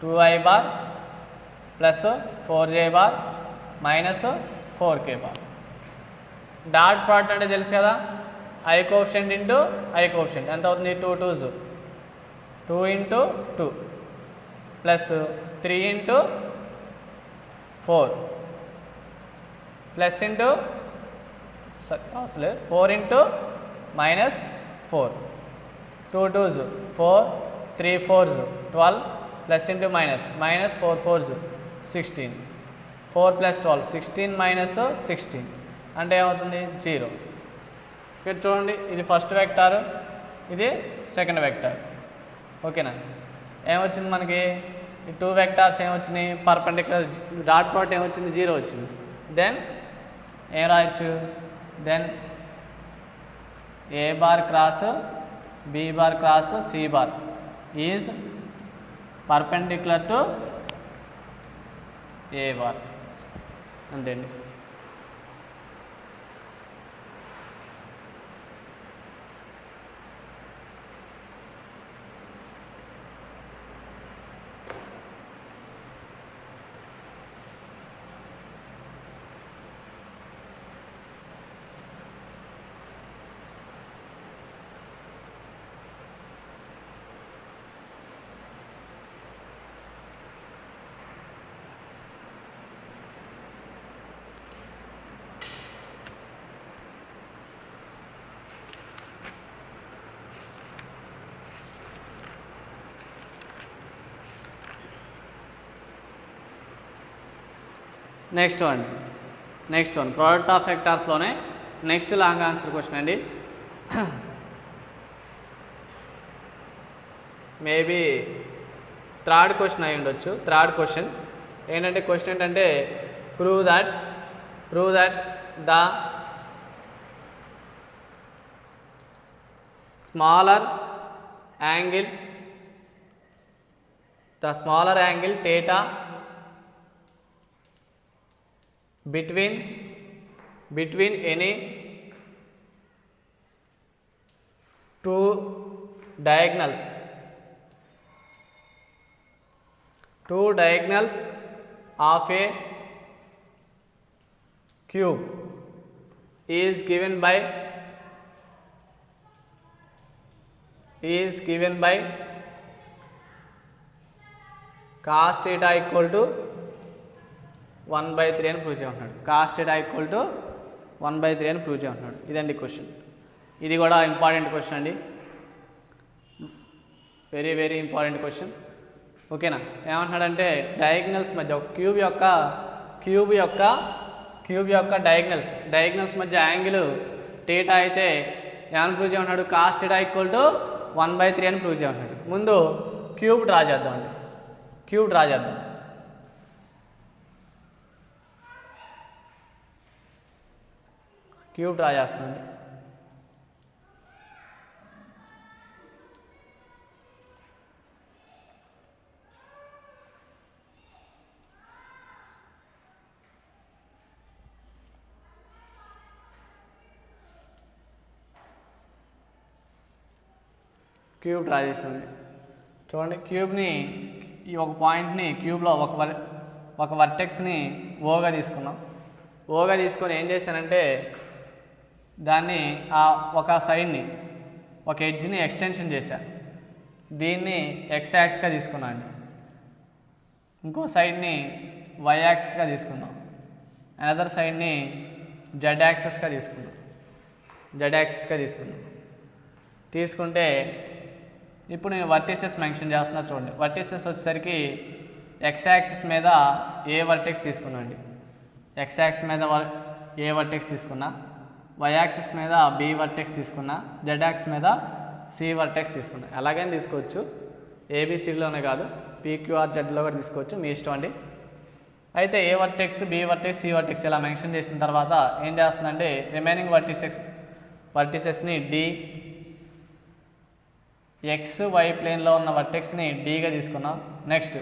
2i bar plus 4j bar minus 4k bar. Dot product అంటే తెలుసు కదా, i coefficient into i coefficient ఎంత అవుతుంది, 2 2s 2 into 2 plus 3 into 4 plus into అసలు 4 into minus 4 2 2s 4 3 4s 12 plus into minus 4 4s 16 4 plus 12 16 minus 16 అంటే ఏమవుతుంది 0. ఇక్కడ చూడండి, ఇది ఫస్ట్ వెక్టార్, ఇది సెకండ్ వెక్టార్. ఓకేనా, ఏమొచ్చింది మనకి ఈ 2 వెక్టార్స్ ఏమొచ్చినాయి, పర్పెండిక్యులర్ డాట్ ప్రోడక్ట్ ఏమొచ్చింది 0 వచ్చింది. దెన్ ఏం రాయొచ్చు, then A bar cross B bar cross C bar is perpendicular to A bar. అంతే అండి. నెక్స్ట్ వన్ ప్రోడక్ట్ ఆఫ్ వెక్టార్స్లోనే నెక్స్ట్ లాంగ్ ఆన్సర్ క్వశ్చన్ అండి. మేబీ థర్డ్ క్వశ్చన్ అయి ఉండొచ్చు. థర్డ్ క్వశ్చన్ ఏంటంటే, క్వశ్చన్ ఏంటంటే prove that the smaller angle theta between any two diagonals of a cube is given by cos theta equal to 1/3 అని prove చేయమంటున్నాడు. cos theta equal to 1/3 అని prove చేయమంటున్నాడు. ఇదండి question. ఇది కూడా ఇంపార్టెంట్ క్వశ్చన్ అండి, వెరీ వెరీ ఇంపార్టెంట్ క్వశ్చన్. ఓకేనా, ఏమంటున్నాడంటే డయాగ్నల్స్ మధ్య ఒక క్యూబ్ యొక్క డయాగ్నల్స్ మధ్య యాంగిల్ theta అయితే ఏమని ప్రూవ్ చేయమంటున్నాడు, cos theta equal to 1/3 అని ప్రూవ్ చేయమంటున్నాడు. ముందు క్యూబ్ డ్రా చేద్దామండి. క్యూబ్ డ్రా చేద్దాం. క్యూబ్ డ్రా చేస్తామండి. క్యూబ్ డ్రా చేస్తామండి. చూడండి, క్యూబ్ని ఈ ఒక పాయింట్ని క్యూబ్లో ఒక వర్టెక్స్ని ఓగా తీసుకున్నాం. ఓగా తీసుకొని ఏం చేశానంటే దాన్ని ఒక సైడ్ని ఒక ఎడ్జ్ని ఎక్స్టెన్షన్ చేశాను. దీన్ని x యాక్సిస్గా తీసుకున్నాను అండి. ఇంకో సైడ్ని y యాక్సిస్గా తీసుకున్నాం. అనదర్ సైడ్ని z యాక్సిస్గా తీసుకున్నాం. తీసుకుంటే ఇప్పుడు నేను వర్టిసెస్ మెన్షన్ చేస్తున్నా. చూడండి, వర్టిసెస్ వచ్చేసరికి x యాక్సిస్ మీద ఏ వర్టెక్స్ తీసుకున్నా అండి. x యాక్సిస్ మీద ఏ వర్టెక్స్ తీసుకున్నా, y యాక్సిస్ మీద b వర్టెక్స్ తీసుకున్నా, z యాక్సిస్ మీద c వర్టెక్స్ తీసుకున్నా. అలాగైనా తీసుకోవచ్చు, ABCDలోనే కాదు, PQRZలో కూడా తీసుకోవచ్చు, మీ ఇష్టం అండి. అయితే A vertex, b vertex, c vertex ఇలా మెన్షన్ చేసిన తర్వాత ఏం చేస్తుందంటే రిమైనింగ్ వర్టిసెస్ని d, XY ప్లేన్లో ఉన్న వర్టెక్స్ని డీగా తీసుకున్నాం. నెక్స్ట్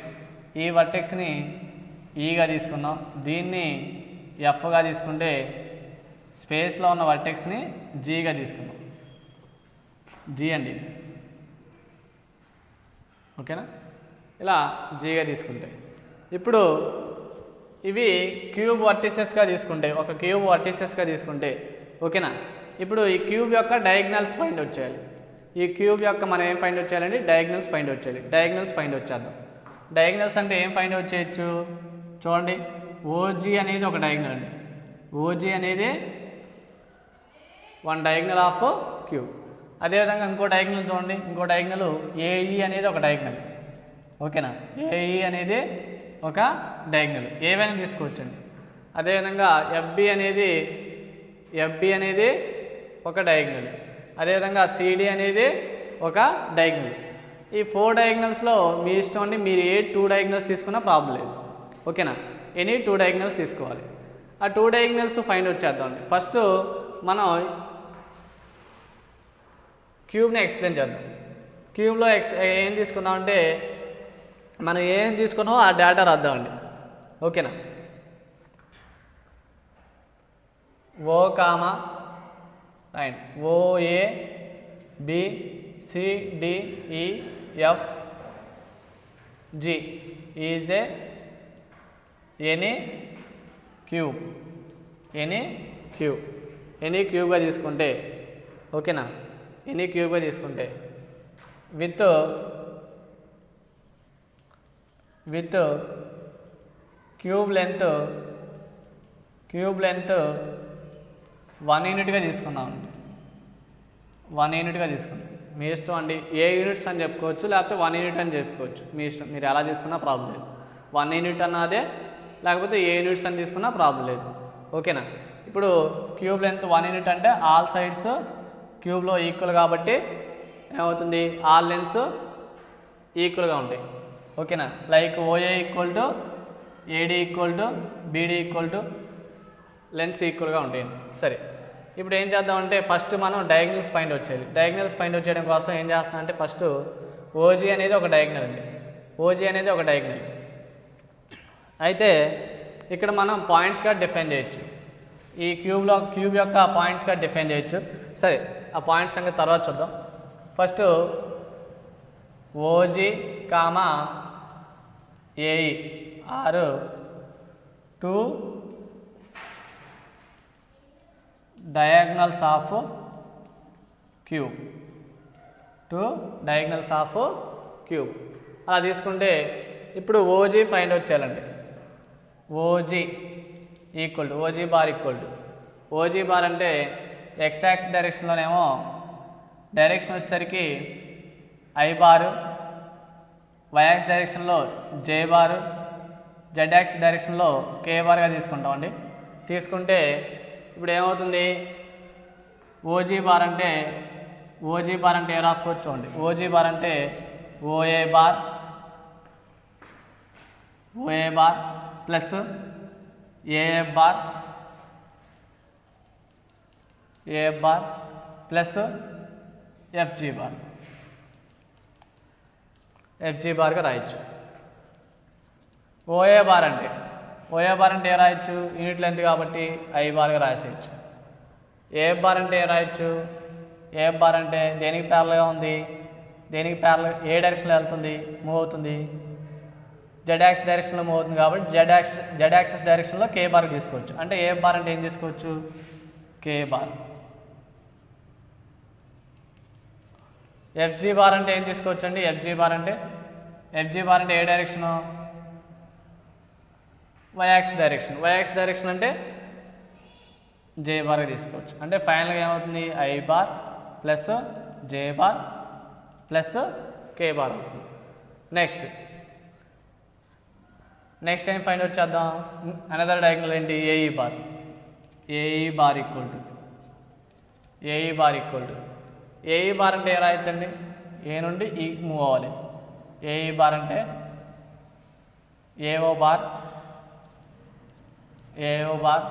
ఈ వర్టెక్స్ని ఈగా తీసుకున్నాం. దీన్ని ఎఫ్గా తీసుకుంటే స్పేస్లో ఉన్న వర్టెక్స్ని జీగా తీసుకున్నాం. జీ అండి, ఓకేనా. ఇలా జీగా తీసుకుంటే. ఇప్పుడు ఇవి క్యూబ్ వర్టిసెస్గా తీసుకుంటే, ఒక క్యూబ్ వర్టిసెస్గా తీసుకుంటే ఓకేనా. ఇప్పుడు ఈ క్యూబ్ యొక్క డయాగ్నల్స్ ఫైండ్ అవుట్ చేయాలి. ఈ క్యూబ్ యొక్క మనం ఏం ఫైండ్ అవుట్ చేయాలండి, డయాగ్నల్స్ ఫైండ్ అవుట్ చేయాలి. డయాగ్నల్స్ ఫైండ్ అవుట్ చేద్దాం. డయాగ్నల్స్ అంటే ఏం ఫైండ్ అవుట్ చేయొచ్చు చూడండి. ఓజీ అనేది ఒక డయాగ్నల్ అండి. ఓజీ అనేది వన్ డయాగ్నల్ ఆఫ్ క్యూబ్. అదేవిధంగా ఇంకో డయాగ్నల్ చూడండి, ఇంకో డయాగ్నల్ ఏఈ అనేది ఒక డయాగ్నల్ ఓకేనా. ఏఈ అనేది ఒక డయాగ్నల్, ఏవైనా తీసుకోవచ్చండి. అదేవిధంగా ఎఫ్బి అనేది ఒక డయాగ్నల్. అదేవిధంగా సిడి అనేది ఒక డయాగ్నల్. ఈ 4 డయాగ్నల్స్లో మీ ఇష్టం అండి, మీరు ఏ 2 డయాగ్నల్స్ తీసుకున్నా ప్రాబ్లం లేదు ఓకేనా. ఎనీ 2 డయాగ్నల్స్ తీసుకోవాలి. ఆ 2 డయాగ్నల్స్ ఫైండ్ అవుట్ చేద్దామండి. ఫస్ట్ మనం క్యూబ్ని ఎక్స్ప్లెయిన్ చేద్దాం. క్యూబ్లో ఏం తీసుకుందామంటే మనం ఏం తీసుకున్నామో ఆ డేటా రాద్దామండి ఓకేనా. O comma right OA BCDEF G is any క్యూబ్గా తీసుకుంటే ఓకేనా. ఎనీ క్యూబ్గా తీసుకుంటే విత్ క్యూబ్ లెంత్ 1 యూనిట్గా తీసుకుందామండి. 1 యూనిట్గా తీసుకుందాం. మీ ఇష్టం అండి, ఏ యూనిట్స్ అని చెప్పుకోవచ్చు, లేకపోతే 1 యూనిట్ అని చెప్పుకోవచ్చు. మీ ఇష్టం, మీరు ఎలా తీసుకున్నా ప్రాబ్లం లేదు. 1 యూనిట్ అన్నదే, లేకపోతే ఏ యూనిట్స్ అని తీసుకున్నా ప్రాబ్లం లేదు ఓకేనా. ఇప్పుడు క్యూబ్ లెంత్ 1 యూనిట్ అంటే ఆల్ సైడ్స్ క్యూబ్లో ఈక్వల్ కాబట్టి ఏమవుతుంది, ఆల్ లెన్స్ ఈక్వల్గా ఉంటాయి ఓకేనా. Like OA equal to AD equal to BD equal to lengths ఈక్వల్గా ఉంటాయండి. సరే, ఇప్పుడు ఏం చేద్దామంటే ఫస్ట్ మనం డయాగ్నల్స్ ఫైండ్ అవుట్ చేయాలి. డయాగ్నల్స్ ఫైండ్ అవుట్ చేయడం కోసం ఏం చేస్తున్నాం అంటే ఫస్ట్ ఓజీ అనేది ఒక డయాగ్నల్ అండి. ఓజీ అనేది ఒక డయాగ్నల్. అయితే ఇక్కడ మనం పాయింట్స్గా డిఫైన్ చేయొచ్చు. ఈ క్యూబ్ యొక్క పాయింట్స్గా డిఫైన్ చేయొచ్చు. సరే, ఆ పాయింట్స్ సంగతి తర్వాత చూద్దాం. First OG comma AE or 2 diagonals of cube. అలా తీసుకుంటే ఇప్పుడు ఓజీ ఫైండ్ అవుట్ చేయాలండి. OG bar equal to OG bar అంటే ఎక్స్ యాక్సిస్ డైరెక్షన్లోనేమో డైరెక్షన్ వచ్చేసరికి ఐ బారు, వై యాక్సిస్ డైరెక్షన్లో జే బారు, జెడ్ యాక్సిస్ డైరెక్షన్లో కే బార్గా తీసుకుంటామండి. తీసుకుంటే ఇప్పుడు ఏమవుతుంది, ఓజీ బార్ అంటే ఏ రాసుకోవచ్చు చూడండి. ఓజీ బార్ అంటే OA bar plus AF bar plus FG బార్గా రాయొచ్చు. ఓఏ బార్ అంటే ఏ రాయొచ్చు, యూనిట్ లెంత్ కాబట్టి ఐ బార్గా రాసేయచ్చు. ఏఎఫ్ బార్ అంటే ఏ రాయొచ్చు, ఏఎఫ్ బార్ అంటే దేనికి ప్యారల్గా ఉంది, దేనికి ప్యారల్ ఏ డైరెక్షన్లో వెళ్తుంది, మూవ్ అవుతుంది, జెడ్ యాక్సిస్ డైరెక్షన్లో మూవ్ అవుతుంది కాబట్టి జెడ్ యాక్సిస్ డైరెక్షన్లో కే బార్ తీసుకోవచ్చు. అంటే ఏఎఫ్ బార్ అంటే ఏం తీసుకోవచ్చు, కే బార్. ఎఫ్జీ బార్ అంటే ఏం తీసుకోవచ్చు అండి, ఎఫ్జీ బార్ అంటే ఏ డైరెక్షను, వై యాక్సిస్ డైరెక్షన్ అంటే జే బార్గా తీసుకోవచ్చు. అంటే ఫైనల్గా ఏమవుతుంది, I bar plus J bar plus K bar అవుతుంది. నెక్స్ట్ ఏం ఫైండ్ అవుట్ చేద్దాం, అనదర్ డయాగ్నల్ ఏంటి, AE bar equal to AE bar అంటే ఏ రాయొచ్చండి, ఏ నుండి ఈ మూవ్ అవ్వాలి. ఏఈ బార్ అంటే AO bar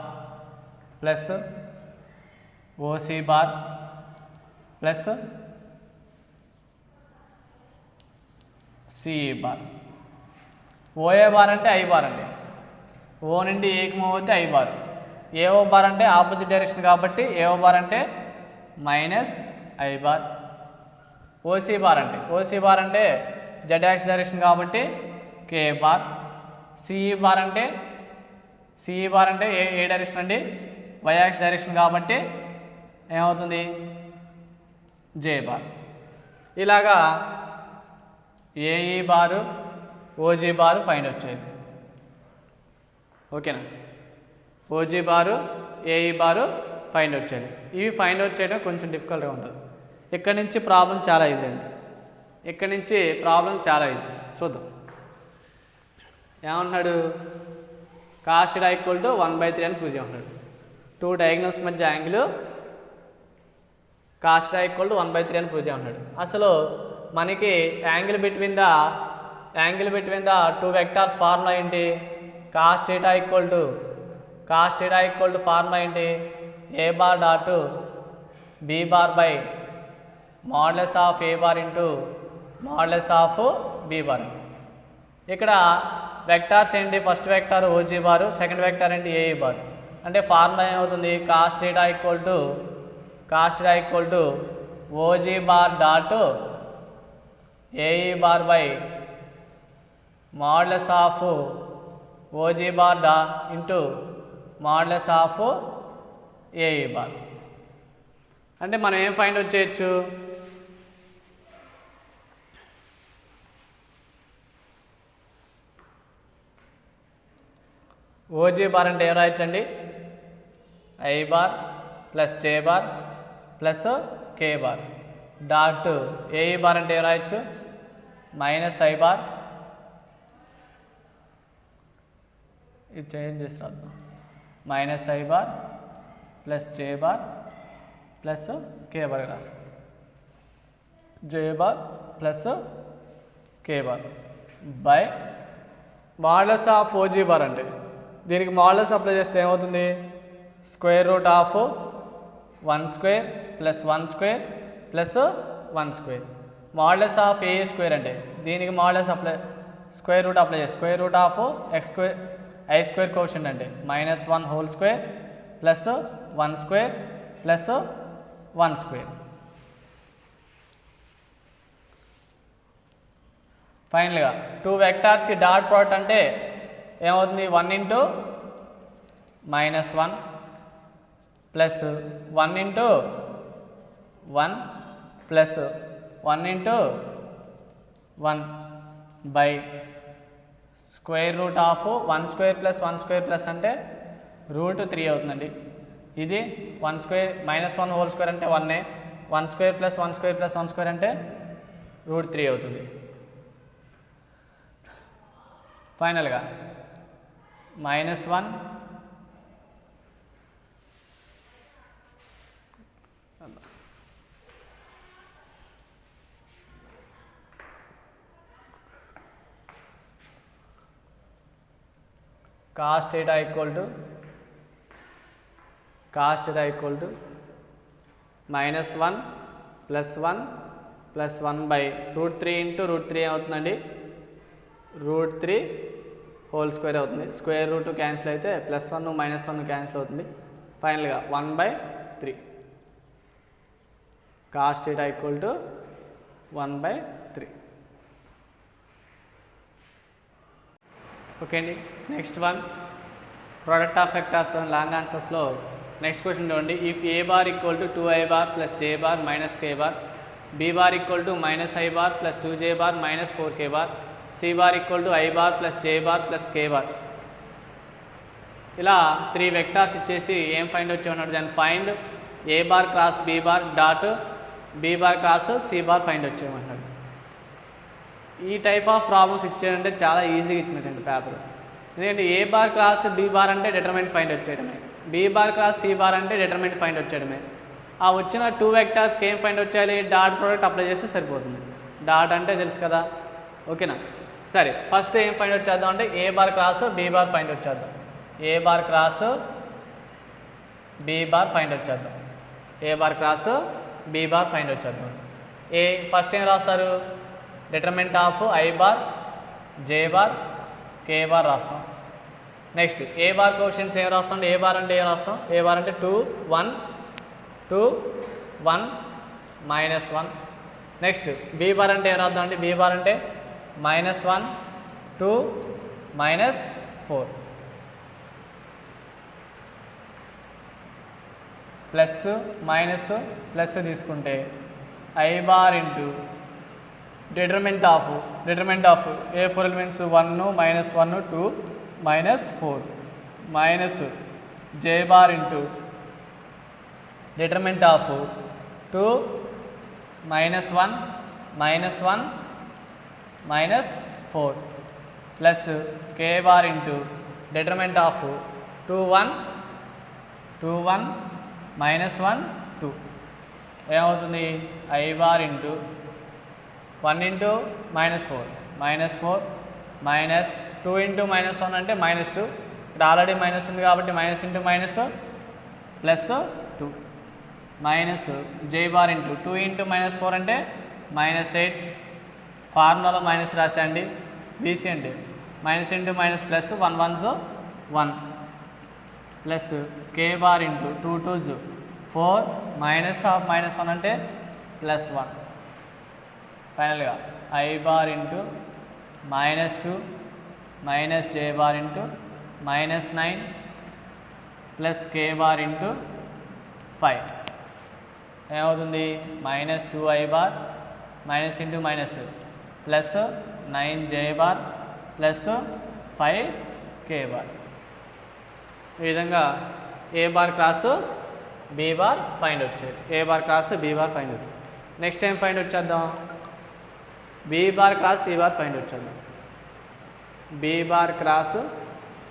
plus OC bar plus CE bar. OA bar అంటే ఐ బార్ అండి. ఓ నుండి ఏకి మూవ్ అయితే ఐ బార్. ఏఓ బార్ అంటే ఆపోజిట్ డైరెక్షన్ కాబట్టి ఏఓ బార్ అంటే minus I bar. OC bar అంటే జెడ్ యాక్స్ డైరెక్షన్ కాబట్టి కే బార్. సిఈ బార్ అంటే ఏ డైరెక్షన్ అండి, వై యాక్స్ డైరెక్షన్ కాబట్టి ఏమవుతుంది జే బార్. ఇలాగా ఏఈ బారు ఓజీ బారు ఫైండ్ వచ్చేది. ఓకేనా, ఓజీ బారు ఏఈ బారు ఫైండ్ వచ్చేది. ఇవి ఫైండ్ అవుట్ చేయడం కొంచెం డిఫికల్ట్గా ఉంటుంది. ఇక్కడ నుంచి ప్రాబ్లం చాలా ఈజీ అండి, ఇక్కడ నుంచి ప్రాబ్లం చాలా ఈజీ. చూద్దాం ఏమన్నాడు, కాస్ట్ θ ఈక్వల్ టు 1/3 అని ప్రూవ్ చేయమన్నాడు. టూ డయాగ్నల్స్ మధ్య యాంగిల్ కాస్ట్ θ ఈక్వల్ టు 1/3 అని ప్రూవ్ చేయమన్నాడు. అసలు మనకి angle between the two vectors formula ఏంటి, కాస్ట్ θ ఈక్వల్ టు ఫార్ములా ఏంటి, A bar dot B bar by modulus of A bar into modulus of B bar. ఇక్కడ vectors ఏంటి, first vector OG bar, second vector ఏంటి AE bar. అంటే formula ఏమవుతుంది, cos θ equal to OG bar dot AE bar by modulus of OG bar into modulus of AE bar. అంటే మనం ఏం find out చేయొచ్చు, OG bar అంటే ఏం రాయొచ్చండి, I bar plus J bar plus K bar dot AE bar అంటే ఏం రాయొచ్చు, మైనస్ ఐ బార్, ఇది చేంజ్ చేసి రాద్దాం, minus I bar plus J bar plus K bar రాసుకో, J bar plus K bar by modulus of OG bar. అంటే దీనికి modulus apply చేస్తే ఏమవుతుంది, square root of 1 square plus 1 square plus 1 square. Modulus of A square అంటే దీనికి modulus apply square root apply చేస్తే square root of X square I square quotient అంటే -1 whole square plus 1 square plus 1 square. ఫైనల్గా two వెక్టార్స్కి dot product అంటే ఏమవుతుంది, 1 into -1 plus 1 into 1 plus 1 into 1 by square root of 1 square plus 1 square plus అంటే √3 అవుతుందండి. ఇది 1 square -1 whole square అంటే 1, 1 square plus 1 square plus 1 square అంటే √3 అవుతుంది. ఫైనల్గా -1 cos θ equal to -1 plus 1 plus 1 by √3 into √3 అవుతుందండి, √3 హోల్ స్క్వేర్ అవుతుంది. స్క్వేర్ రూట్ క్యాన్సిల్ అయితే +1 -1 క్యాన్సిల్ అవుతుంది. ఫైనల్గా 1/3 కాస్ట్ θ ఈక్వల్ టు 1/3. ఓకే అండి, next one product of vectors long ఆన్సర్స్లో నెక్స్ట్ క్వశ్చన్ చూడండి. If A bar equal to 2i bar plus J bar minus K bar, B bar equal to -i bar plus 2j bar minus 4k bar, C bar equal to i bar plus J bar plus K bar. ఇలా 3 vectors ఇచ్చేసి ఏం find వచ్చి ఉన్నాడు, దాన్ని find A bar cross B bar dot B bar cross C bar find వచ్చేయమంటున్నాడు. ఈ type of problems ఇచ్చాడంటే చాలా ఈజీగా ఇచ్చినటువంటి పేపర్. ఎందుకంటే A bar cross B bar అంటే డిటర్మినెంట్ ఫైండ్ వచ్చేయడమే, B bar cross C bar అంటే డిటర్మినెంట్ ఫైండ్ వచ్చేయడమే. ఆ వచ్చిన 2 వెక్టార్స్కి ఏం ఫైండ్ వచ్చేయాలి, డాట్ ప్రోడక్ట్ అప్లై చేస్తే సరిపోతుంది. డాట్ అంటే తెలుసు కదా, ఓకేనా. సరే, ఫస్ట్ ఏం ఫైండ్ వచ్చేద్దాం అంటే A bar cross B bar find వచ్చేద్దాం, A bar cross B bar find వచ్చేద్దాం, A bar cross B bar find వచ్చేద్దాం. ఏ ఫస్ట్ ఏం రాస్తారు, determinant of I bar J bar K bar రాస్తాం. నెక్స్ట్ ఏ బార్ కోషన్స్ ఏం రాస్తాం, ఏ bar అంటే ఏం రాస్తాం, ఏ బార్ అంటే 2 1 2 1 -1. నెక్స్ట్ బి బార్ అంటే ఏం రాద్దాం అండి, బి బార్ అంటే -1 2 -4 ప్లస్ మైనస్ ప్లస్ తీసుకుంటే I bar into determinant of A 4 elements 1 -1 2 -4 minus J bar into determinant of 2 -1 -4 plus K bar into determinant of 2 1 -1 2 ఏమవుతుంది I bar into 1 into -4 minus 2 into -1 అంటే -2 ఇక్కడ already minus ఉంది కాబట్టి minus into minus plus 2 minus J bar into 2 into -4 అంటే -8 ఫార్ములాలో minus రాసండి BC అంటే minus into minus plus 1 1s 1 plus K bar into 2 2s 4 -1 అంటే +1 ఫైనల్గా I bar into -2 minus J bar into -9 plus K bar into 5 ఏమవుతుంది -2 I bar minus into minus plus 9 J bar plus 5 K bar ఈ విధంగా A bar cross B bar find వచ్చేది A bar cross B bar find వచ్చేది next time find వచ్చేద్దాం B bar cross C bar find వచ్చేద్దాం B bar cross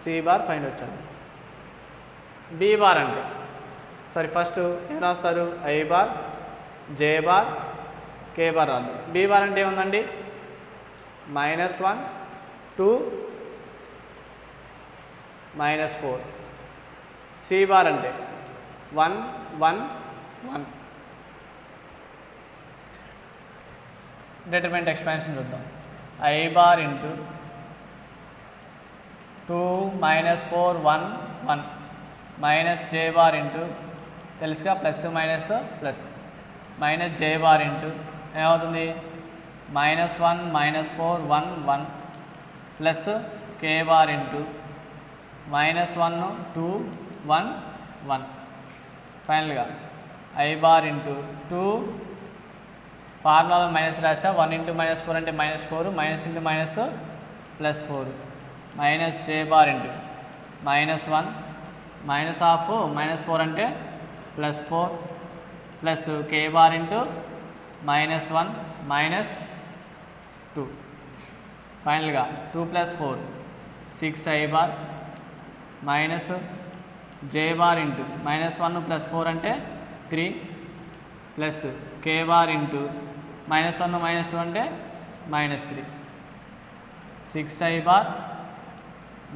C bar find వచ్చేద్దాం B bar అంటే sorry first ఏం రాస్తారు I bar J bar K bar రాదు B bar అంటే ఏముందండి -1 2 -4 C bar అంటే 1 1 1 డిటర్మినెంట్ ఎక్స్పాన్షన్ చూద్దాం I bar into 2 -4 1 1 minus J bar into తెలుసుగా plus minus plus minus J bar into ఏమవుతుంది -1 -4 1 1 ప్లస్ K bar ఇంటూ -1 2 1 1 ఫైనల్గా I bar ఇంటూ 2 ఫార్ములాలో minus రాసా 1 ఇంటూ -4 అంటే -4 minus into minus +4 minus J bar into -1 minus of -4 అంటే +4 plus K bar into -1 -2 ఫైనల్గా 2 + 4 6 I bar minus J bar into -1 + 4 అంటే 3 plus K bar into -1 -2 అంటే -3 6 I bar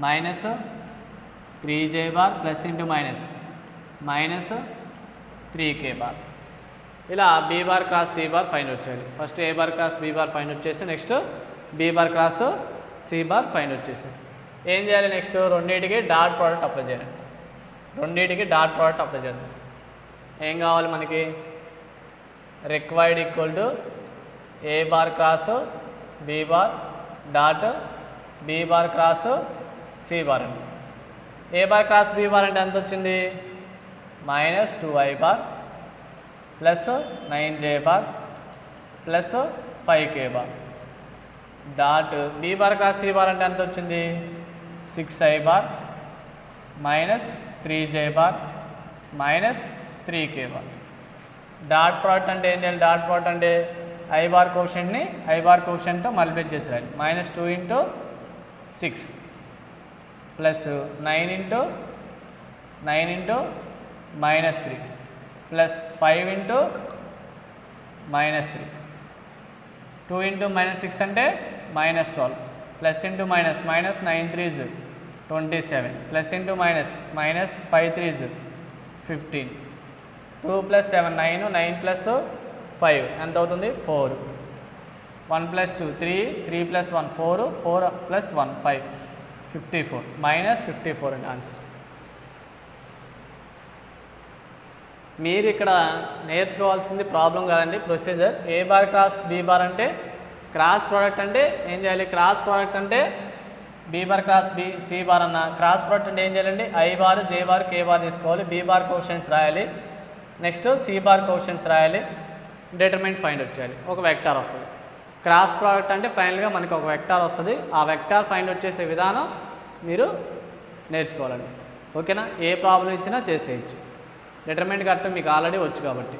minus 3 J bar plus into minus 3 K bar ఇలా B bar cross C bar find వచ్చేది first A bar cross B bar find వచ్చేసి next B bar cross C bar find వచ్చేసి ఏం చేయాలి next రెండింటికి dot product apply చేయాలి ఏం కావాలి మనకి required equal to A bar cross B bar dot B bar cross C bar అండి A bar cross B bar అంటే ఎంత వచ్చింది -2 I bar plus 9 J bar plus 5 K bar dot B bar cross C bar అంటే ఎంత వచ్చింది 6 I bar minus 3 J bar minus 3 K bar dot product అంటే ఏం చేయాలి డాట్ ప్రోడక్ట్ అంటే I bar కోషెంట్ని I bar కోషెంట్తో multiply చేసి రాయాలి -2 into 6 plus 9 into -3 plus 5 into -3 2 into -6 అంటే -12 plus into minus -9 3s 27 plus into minus -5 3s 15 2 + 7 9 9 + 5 ఎంత అవుతుంది 4 1 + 2 3 3 + 1 4 4 + 1 5 54 -54 అండి ఆన్సర్ మీరు ఇక్కడ నేర్చుకోవాల్సింది ప్రాబ్లం కాదండి procedure A bar cross B bar అంటే క్రాస్ ప్రోడక్ట్ అంటే ఏం చేయాలి? క్రాస్ ప్రోడక్ట్ అంటే B bar cross B C bar అన్న. క్రాస్ ప్రోడక్ట్ అంటే ఏం చేయాలండి? I bar J bar K bar తీసుకోవాలి, బీ బార్ కోషెంట్స్ రాయాలి, నెక్స్ట్ సి బార్ కోషెంట్స్ రాయాలి, డిటర్మినెంట్ ఫైండ్ అవుట్ చేయాలి, ఒక వెక్టార్ వస్తుంది. క్రాస్ ప్రోడక్ట్ అంటే ఫైనల్గా మనకి ఒక వెక్టార్ వస్తుంది. ఆ వెక్టార్ ఫైండ్ అవుట్ చేసే విధానం మీరు నేర్చుకోవాలండి. ఓకేనా? ఏ ప్రాబ్లం ఇచ్చినా చేసేయచ్చు. డిటర్మినెంట్ కరెక్ట్ మీకు ఆల్రెడీ వచ్చు కాబట్టి.